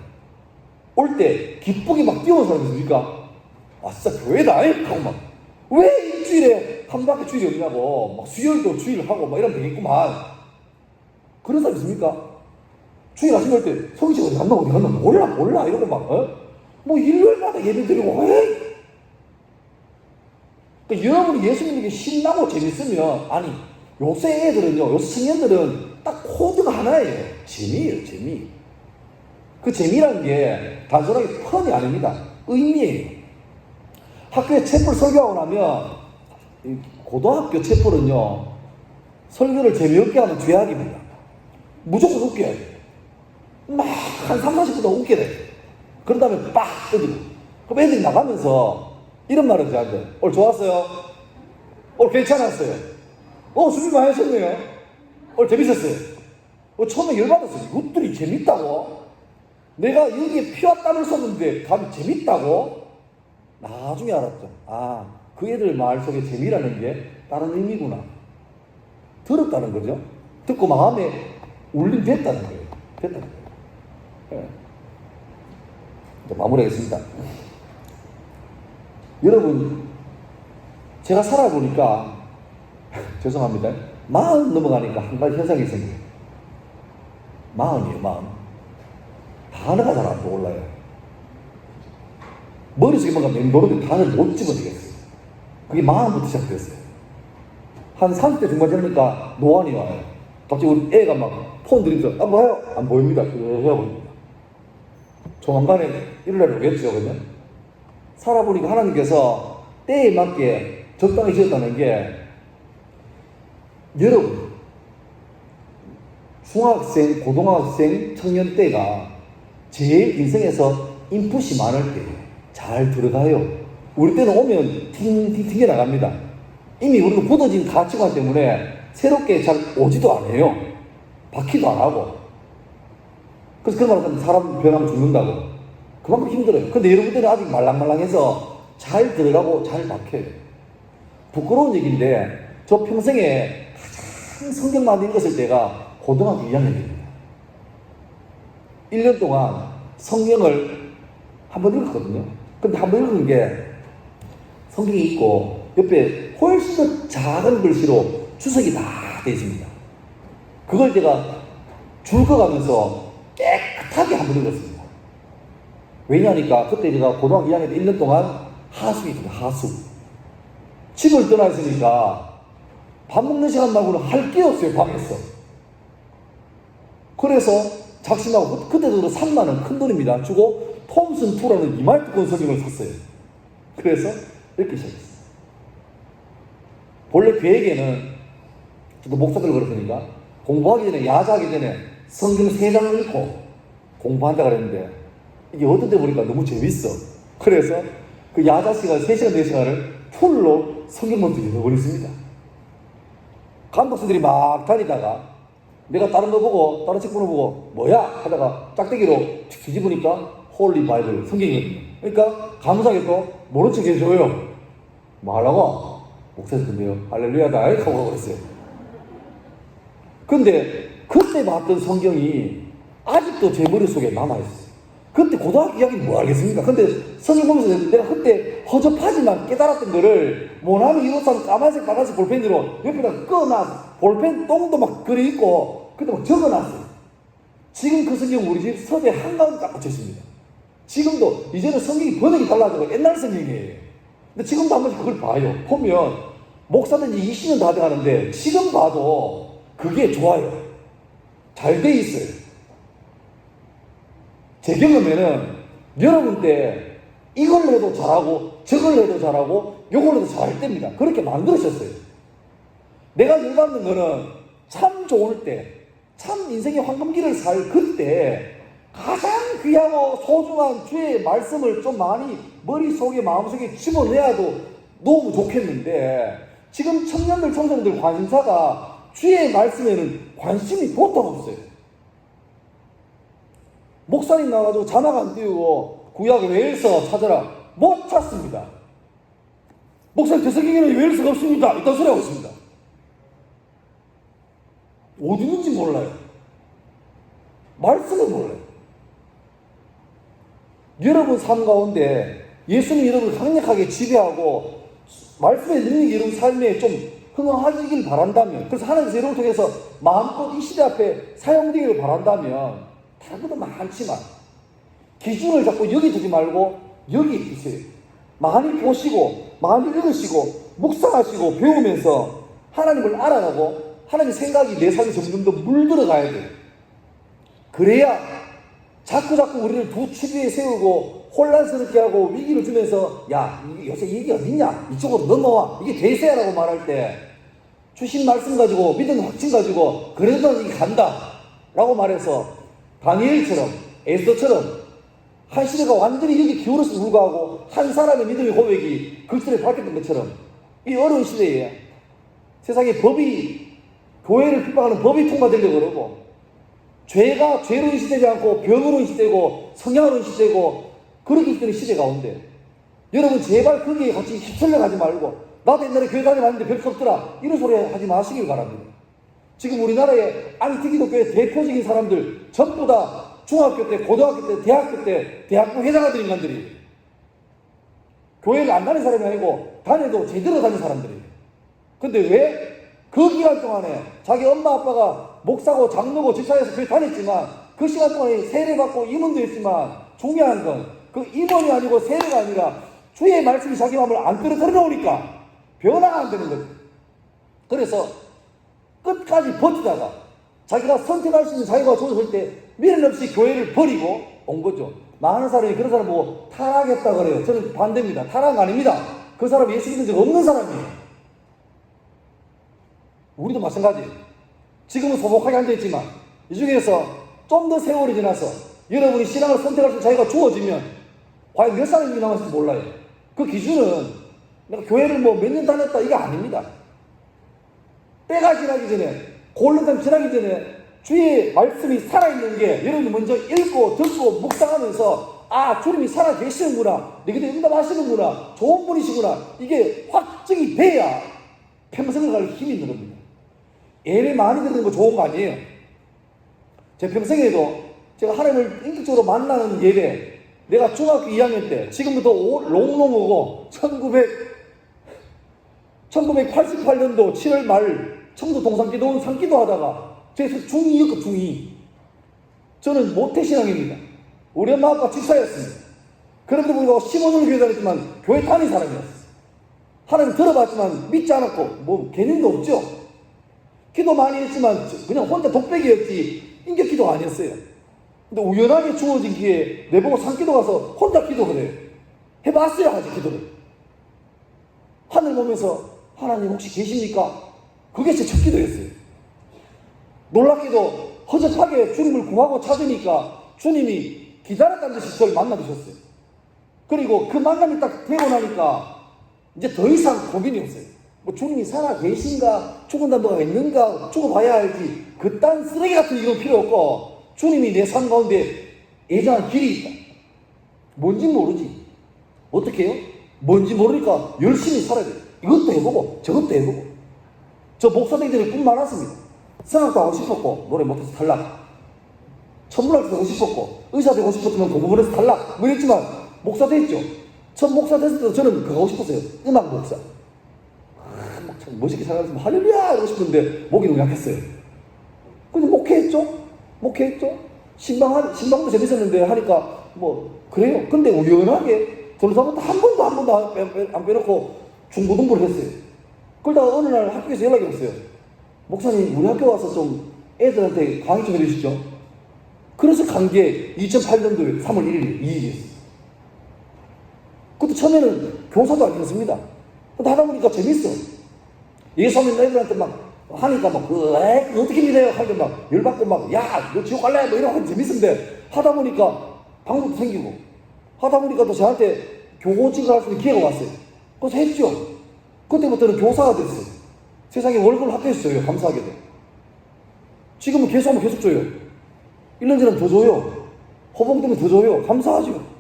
올 때 기쁘게 막 뛰어오는 사람이 있습니까? 아 진짜 교회다 하고 막 왜 일주일에 한 바퀴 주일이 없냐고 막 수요일도 주일하고 막 이러면 되겠구만. 그런 사람 있습니까? 주일 아침에 할 때 성의씨 어디 갔나 몰라 이러고 막 뭐 일요일마다 예배 드리고 그러니까 여러분이 예수님에게 신나고 재밌으면 아니 요새 애들은요 요새 청년들은 딱 코드가 하나예요. 재미예요. 재미. 그 재미라는 게 단순하게 펀이 아닙니다. 의미예요. 학교에 챗불 설교하고 나면 고등학교 챗불은요 설교를 재미없게 하면 죄악입니다. 무조건 웃겨야 돼. 막 한 30, 40분 동안 웃게 돼. 그런 다음에 빡 떠지고. 그럼 애들이 나가면서 이런 말을 저한테 오늘 좋았어요? 오늘 괜찮았어요? 준비 많이 하셨네요? 오늘 재밌었어요? 처음에 열받았어요. 이것들이 재밌다고? 내가 여기에 피와 땀을 썼는데 감히 재밌다고? 나중에 알았죠. 그 애들 말 속에 재미라는 게 다른 의미구나. 들었다는 거죠. 듣고 마음에 울림 됐다는 거예요. 됐다는 거예요. 네. 이제 마무리하겠습니다. 여러분, 제가 살아보니까 죄송합니다. 40 넘어가니까 한 가지 현상이 생겨요. 40이에요. 단어가 잘 안 떠올라요. 머릿속에 뭔가 맴도는데 단어를 못 집어내겠어요. 그게 40부터 시작됐어요. 한 30대 중반 되니까 노안이 와요. 갑자기 우리 애가 막 폰 들이면서 뭐해요? 안 보입니다. 해야 보입니다. 조만간에 이럴 날 오겠죠. 그죠? 살아보니까 하나님께서 때에 맞게 적당히 지었다는 게 여러분 중학생, 고등학생, 청년 때가 제일 인생에서 인풋이 많을 때예요. 잘 들어가요. 우리 때는 오면 튕겨 나갑니다. 이미 우리가 굳어진 가치관 때문에 새롭게 잘 오지도 않아요. 바퀴도 안 하고. 그래서 그런 말 하면 사람 변하면 죽는다고. 그만큼 힘들어요. 근데 여러분들은 아직 말랑말랑해서 잘 들어가고 잘 박혀요. 부끄러운 얘기인데 저 평생에 가장 성경 많이 읽었을 때가 고등학교 2학년입니다. 1년 동안 성경을 한번 읽었거든요. 근데 한번 읽은 게 성경이 있고 옆에 훨씬 더 작은 글씨로 주석이 다 되어 있습니다. 그걸 제가 줄 꺼가면서 깨끗하게 한번 읽었습니다. 왜냐하니까 그때 제가 고등학교 2학년 때 1년 동안 하숙이거든요. 하숙. 집을 떠나 있으니까 밥 먹는 시간 말고는 할 게 없어요. 방에서. 그래서 작심하고 그때도 3만 원 큰 돈입니다. 주고 톰슨 2라는 이말 두꺼운 성경을 샀어요. 그래서 이렇게 시작했어요. 본래 계획에는 저도 목사들 그랬으니까 공부하기 전에 야자하기 전에 성경 3장을 읽고 공부한다 그랬는데 이게 어떤 데 보니까 너무 재밌어. 그래서 그 야자 시간 3시간 4시간을 풀로 성경 먼저 읽어버렸습니다. 감독님들이 막 다니다가 내가 다른 거 보고 다른 책 보는 거 보고 뭐야 하다가 짝대기로 뒤집으니까 홀리 바이블 성경이거든요. 그러니까 감사하게 또 모른 척 해줘요. 뭐 하려고? 목사님 근데요 할렐루야다 하고 그랬어요. 근데 그때 봤던 성경이 아직도 제 머릿속에 남아있어요. 그때 고등학교 이야기 뭐 알겠습니까? 근데 성경 보면서 내가 그때 허접하지만 깨달았던 거를 모나미 153 까만색 빨간색 볼펜으로 옆에다 꺼놔 볼펜 똥도 막 그려있고 그때 막 적어놨어요. 지금 그 성경 우리 집 섭외 한가운데 딱 붙여있습니다. 지금도 이제는 성경이 번역이 달라지고 옛날 성경이에요. 근데 지금도 한 번씩 그걸 봐요. 보면 목사된 지 20년 다 돼가는데 지금 봐도 그게 좋아요. 잘 돼 있어요. 제 경험에는 여러분 때 이걸 해도 잘하고 저걸 해도 잘하고 요걸 해도 잘할 때입니다. 그렇게 만들으셨어요. 내가 열받는 거는 참 좋을 때, 참 인생의 황금기를 살 그때 가장 귀하고 소중한 주의 말씀을 좀 많이 머릿속에 마음속에 집어내야도 너무 좋겠는데 지금 청년들 청소년들 관심사가 주의 말씀에는 관심이 보통 없어요. 목사님 나와가지고 자막 안 띄우고 구약 웨일서 찾아라. 못 찾습니다. 목사님 제 성경에는 웨일서가 없습니다. 이딴 소리 하고 있습니다. 어디 있는지 몰라요. 말씀을 몰라요. 여러분 삶 가운데 예수님 여러분을 강력하게 지배하고 말씀의 능력이 여러분 삶에 좀 흥황하시길 바란다면, 그래서 하나님께서 여러분을 통해서 마음껏 이 시대 앞에 사용되기를 바란다면 다른 것도 많지만 기준을 자꾸 여기 두지 말고 여기 있으세요. 많이 보시고 많이 읽으시고 묵상하시고 배우면서 하나님을 알아가고 하나님의 생각이 내 삶에 점점 더 물들어가야 돼요. 그래야 자꾸 우리를 두 축에 세우고 혼란스럽게 하고 위기를 주면서 야 요새 이게 어딨냐 이쪽으로 넘어와 이게 대세야라고 말할 때 주신 말씀 가지고 믿음 확신 가지고 그래도 이게 간다 라고 말해서 다니엘처럼 에스더처럼 한 시대가 완전히 여기 기울었음에도 불구하고 한 사람의 믿음의 고백이 글들에 밝혔던 것처럼 이 어려운 시대에 세상에 법이 교회를 핍박하는 법이 통과되려고 그러고 죄가 죄로 인식되지 않고 병으로 인식되고 성향으로 인식되고 그렇게 있던 시대 가운데 여러분 제발 거기에 같이 휩쓸려 가지 말고 나도 옛날에 교회 다녀봤는데 별 수 없더라 이런 소리 하지 마시길 바랍니다. 지금 우리나라의 안티기독교의 대표적인 사람들 전부 다 중학교 때, 고등학교 때, 대학교 때 대학부 회장가 된 인간들이 교회를 안 다니는 사람이 아니고 다녀도 제대로 다니는 사람들이에요. 근데 왜? 그 기간 동안에 자기 엄마 아빠가 목사고 장로고 집사에서 교회 다녔지만 그 시간 동안에 세례받고 임원도 했지만 중요한 건 그 임원이 아니고 세례가 아니라 주의 말씀이 자기 마음을 안 떨어뜨려 놓으니까 변화가 안 되는 거죠. 그래서 끝까지 버티다가 자기가 선택할 수 있는 자유가 주어졌을 때 미련 없이 교회를 버리고 온 거죠. 많은 사람이 그런 사람 보고 타락했다 그래요. 저는 반대입니다. 타락 아닙니다. 그 사람이 예수 믿은 적 없는 사람이에요. 우리도 마찬가지예요. 지금은 소복하게 앉아있지만 이 중에서 좀 더 세월이 지나서 여러분이 신앙을 선택할 수 있는 자유가 주어지면 과연 몇 사람이 남았을지 몰라요. 그 기준은 내가 교회를 뭐 몇 년 다녔다 이게 아닙니다. 때가 지나기 전에 골든타임 지나기 전에 주의 말씀이 살아있는 게 여러분이 먼저 읽고 듣고 묵상하면서 아 주님이 살아계시는구나 내 기도에 응답하시는구나 좋은 분이시구나 이게 확증이 돼야 평생을 갈 힘이 있는 겁니다. 예배 많이 듣는 거 좋은 거 아니에요. 제 평생에도 제가 하나님을 인격적으로 만나는 예배 내가 중학교 2학년 때, 지금부터 롱롱하고 1988년도 7월 말 청도 동산기도 상기도 하다가 제가 중2였고 중2. 저는 모태신앙입니다. 우리 엄마 아빠 집사였습니다. 그런데 불구하고 15년 교회 다녔지만 교회 다닌 사람이었어요. 하나님 들어봤지만 믿지 않았고 뭐 개념도 없죠. 기도 많이 했지만 그냥 혼자 독백이었지 인격기도 아니었어요. 근데 우연하게 주어진 기회에 내보고 산기도 가서 혼자 기도를 해요. 해봤어요 아직 기도를. 하늘 보면서 하나님 혹시 계십니까? 그게 제 첫 기도였어요. 놀랍게도 허접하게 주님을 구하고 찾으니까 주님이 기다렸다는 듯이 저를 만나주셨어요. 그리고 그 만남이 딱 되고 나니까 이제 더 이상 고민이 없어요. 뭐 주님이 살아 계신가, 죽은 다가 있는가, 죽어봐야 알지. 그딴 쓰레기 같은 이건 필요 없고, 주님이 내 삶 가운데 예정한 길이 있다. 뭔지 모르지. 어떻게 해요? 뭔지 모르니까 열심히 살아야 돼요. 이것도 해보고, 저것도 해보고. 저 목사 되기 전에 꿈 많았습니다. 성악도 하고 싶었고, 노래 못해서 탈락. 천문학도 되고 싶었고, 의사 되고 싶었지만 공부원에서 탈락. 뭐 이랬지만, 목사 됐죠. 첫 목사 됐을 때도 저는 그거 하고 싶었어요. 음악 목사. 막 참 멋있게 살아가면서 할렐루야! 이러고 싶은데, 목이 너무 약했어요. 근데 목회했죠? 신방도 재밌었는데 하니까, 뭐, 그래요. 근데 우연하게, 전사부터 한 번도 안 빼놓고 중고등부를 했어요. 그러다가 어느 날 학교에서 연락이 왔어요. 목사님, 우리 학교 와서 좀 애들한테 강의 좀 해주시죠. 그래서 간 게 2008년도에 3월 1일, 2일이었어요. 그것도 처음에는 교사도 아니었습니다. 근데 하다 보니까 재밌어. 예수님 애들한테 막 하니까 막, 어떻게 믿어요? 하니까 막 열받고 막, 야, 너 지옥 갈래? 뭐 이러고 재밌는데 하다 보니까 방법도 생기고 하다 보니까 또 저한테 교고직을 할 수 있는 기회가 왔어요. 그래서 했죠. 그때부터는 교사가 됐어요. 세상에 월급을 학교에서 줘요. 감사하게도. 지금은 계속하면 계속 줘요. 1년 전에는 더 줘요. 호봉되면 더 줘요. 감사하죠.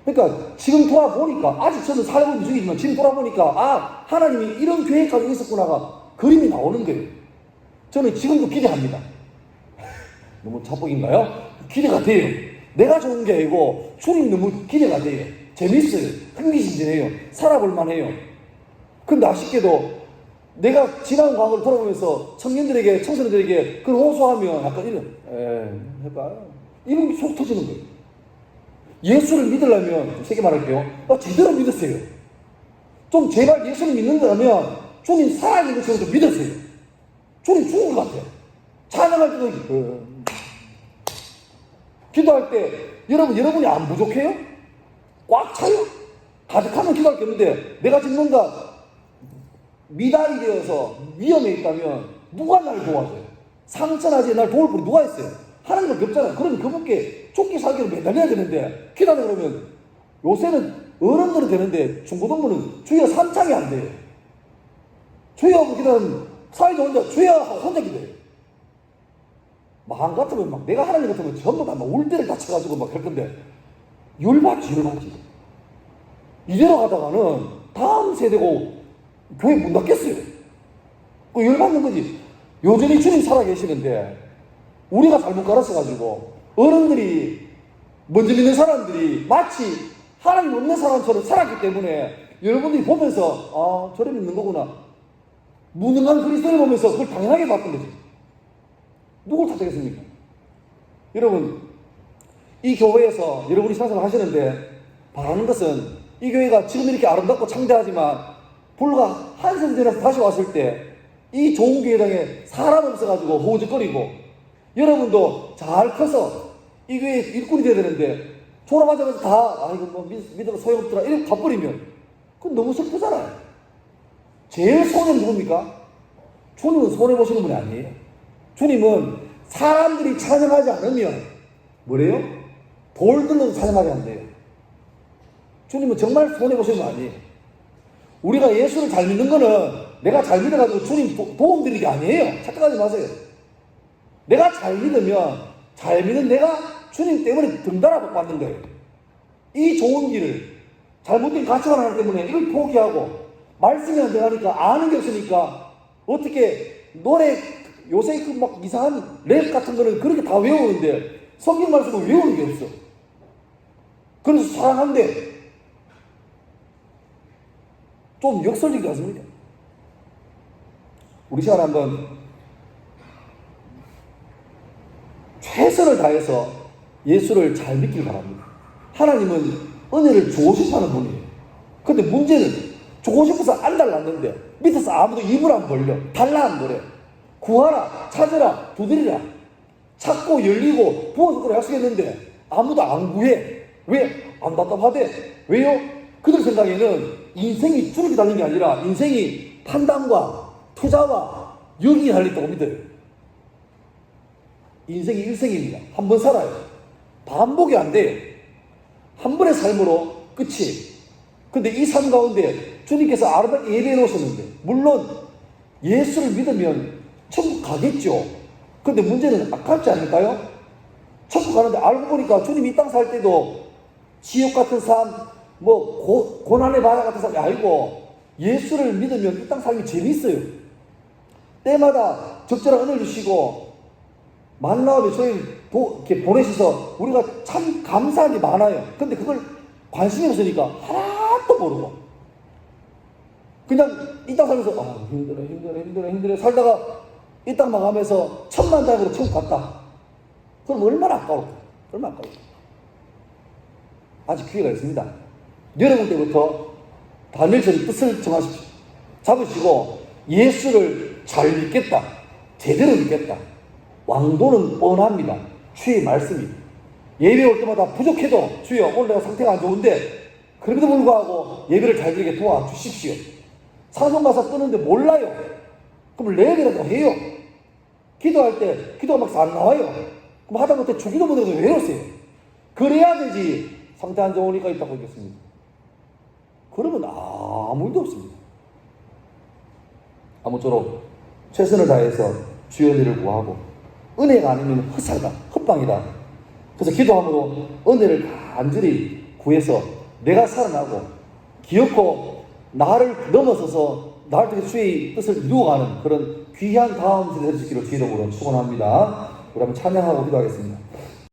그러니까 지금 돌아보니까 아직 저는 살고 있는 중이지만 지금 돌아보니까 하나님이 이런 계획까지 있었구나가 그림이 나오는 거예요. 저는 지금도 기대합니다. 너무 자뻑인가요? 기대가 돼요. 내가 좋은 게 아니고 주님이 너무 기대가 돼요. 재밌어요. 흥미진진해요. 살아볼 만해요. 근데 아쉽게도 내가 지난 과거를 돌아보면서 청년들에게, 청소년들에게 그걸 호소하면 약간 해봐요. 이런 게 속 터지는 거예요. 예수를 믿으려면, 세게 말할게요. 제대로 믿으세요. 좀 제발 예수를 믿는 거라면 주님 살아있는 것처럼 좀 믿으세요. 주님 죽은 것 같아요. 찬양할 때도, 기도할 때, 여러분이 안 부족해요? 꽉 차요? 가득하면 기도할 게 없는데, 내가 지금 뭔가 미달이 되어서 위험에 있다면, 누가 날 도와줘요? 상처나지 날 도울 분이 누가 있어요? 하나님밖에 없잖아요. 그러면 그분께 쫓기 살기로 매달려야 되는데, 기도하다 그러면, 요새는 어른들은 되는데, 중고등부는 주여 3창이 안 돼요. 주여 하고 기도하면, 사회자 혼자 주여 하고 혼자 기도해요. 마음 같으면 막, 내가 하나님 같으면 전부 다 막 울 때를 다쳐가지고 막 할 건데, 열받지. 이대로 가다가는 다음 세대고, 교회 문 닫겠어요. 그 열받는 거지. 여전히 주님 살아계시는데, 우리가 잘못 가르쳐가지고, 어른들이, 먼저 믿는 사람들이 마치 하나님 없는 사람처럼 살았기 때문에, 여러분들이 보면서, 저래 믿는 거구나. 무능한 그리스도를 보면서 그걸 당연하게 봤던 거지. 누굴 탓하겠습니까? 여러분, 이 교회에서 여러분이 신앙생활 하시는데, 바라는 것은, 이 교회가 지금 이렇게 아름답고 창대하지만, 불과 한참 전에 다시 왔을 때, 이 좋은 교회당에 사람 없어가지고 호우적거리고, 여러분도 잘 커서 이 교회에 일꾼이 돼야 되는데, 졸업하자마자 다, 이거 뭐 믿어도 소용없더라, 이렇게 가버리면, 그건 너무 슬프잖아요. 제일 손해는 누굽니까? 주님은 손해보시는 분이 아니에요. 주님은 사람들이 찬양하지 않으면, 뭐래요? 돌 들러도 찬양하지 않대요. 주님은 정말 손해보시는 분 아니에요. 우리가 예수를 잘 믿는 거는 내가 잘 믿어가지고 주님 도움 드리는 게 아니에요. 착각하지 마세요. 내가 잘 믿으면 잘 믿는 내가 주님 때문에 등달아 복 받는 거예요. 이 좋은 길을 잘못된 가치관 하나 때문에 이걸 포기하고 말씀이 안 되니까 아는 게 없으니까 어떻게 노래 요새 그 막 이상한 랩 같은 거는 그렇게 다 외우는데 성경 말씀은 외우는 게 없어. 그래서 사랑한대. 좀 역설적이지 않습니까? 우리 시간에 한번 최선을 다해서 예수를 잘 믿길 바랍니다. 하나님은 은혜를 주고 싶어 하는 분이에요. 근데 문제는 주고 싶어서 안 달랐는데 밑에서 아무도 입을 안 벌려. 달라 안 그래. 구하라, 찾으라, 두드리라. 찾고 열리고 부어서 그래 약속했는데 아무도 안 구해. 왜? 안 답답하대. 왜요? 그들 생각에는 인생이 주눅이 달린 게 아니라 인생이 판단과 투자와 여기에 달렸다고 믿어요. 인생이 일생입니다. 한 번 살아요. 반복이 안 돼. 한 번의 삶으로 끝이. 근데 이 삶 가운데 주님께서 아름답게 예배해 놓으셨는데, 물론 예수를 믿으면 천국 가겠죠. 근데 문제는 아깝지 않을까요? 천국 가는데 알고 보니까 주님이 이 땅 살 때도 지옥 같은 삶, 고난의 바다 같은 삶이 아니고, 예수를 믿으면 이 땅 삶이 재밌어요. 때마다 적절한 은혜를 주시고 만나오면 저희 이렇게 보내셔서 우리가 참 감사한 게 많아요. 근데 그걸 관심이 없으니까 하나도 모르고 그냥 이 땅 살면서 힘들어 살다가 이 땅만 가면서 천만다행으로 천국 갔다. 그럼 얼마나 아까울까? 얼마나 아까울까? 아직 기회가 있습니다. 여러분 때부터 다니엘처럼 뜻을 정하십시오. 잡으시고 예수를 잘 믿겠다. 제대로 믿겠다. 왕도는 뻔합니다. 주의 말씀이. 예배 올 때마다 부족해도 주여 오늘 내가 상태가 안 좋은데 그럼에도 불구하고 예배를 잘 드리게 도와주십시오. 찬송 가사 끄는데 몰라요. 그럼 랩이라도 해요. 기도할 때 기도가 막 안 나와요. 그럼 하다못해 주기도 못해도 외로우세요. 그래야 되지. 상태 안 좋으니까 있다고 하겠습니다. 그러면 아무 일도 없습니다. 아무쪼록 최선을 다해서 주의 은혜를 구하고, 은혜가 아니면 헛살다, 헛방이다. 그래서 기도함으로 은혜를 간절히 구해서 내가 살아나고 기어코 나를 넘어서서 나를 통해 주의 뜻을 이루어가는 그런 귀한 다음 세대 되시기를 주의 이름으로 축원합니다. 우리 한번 찬양하고 기도하겠습니다.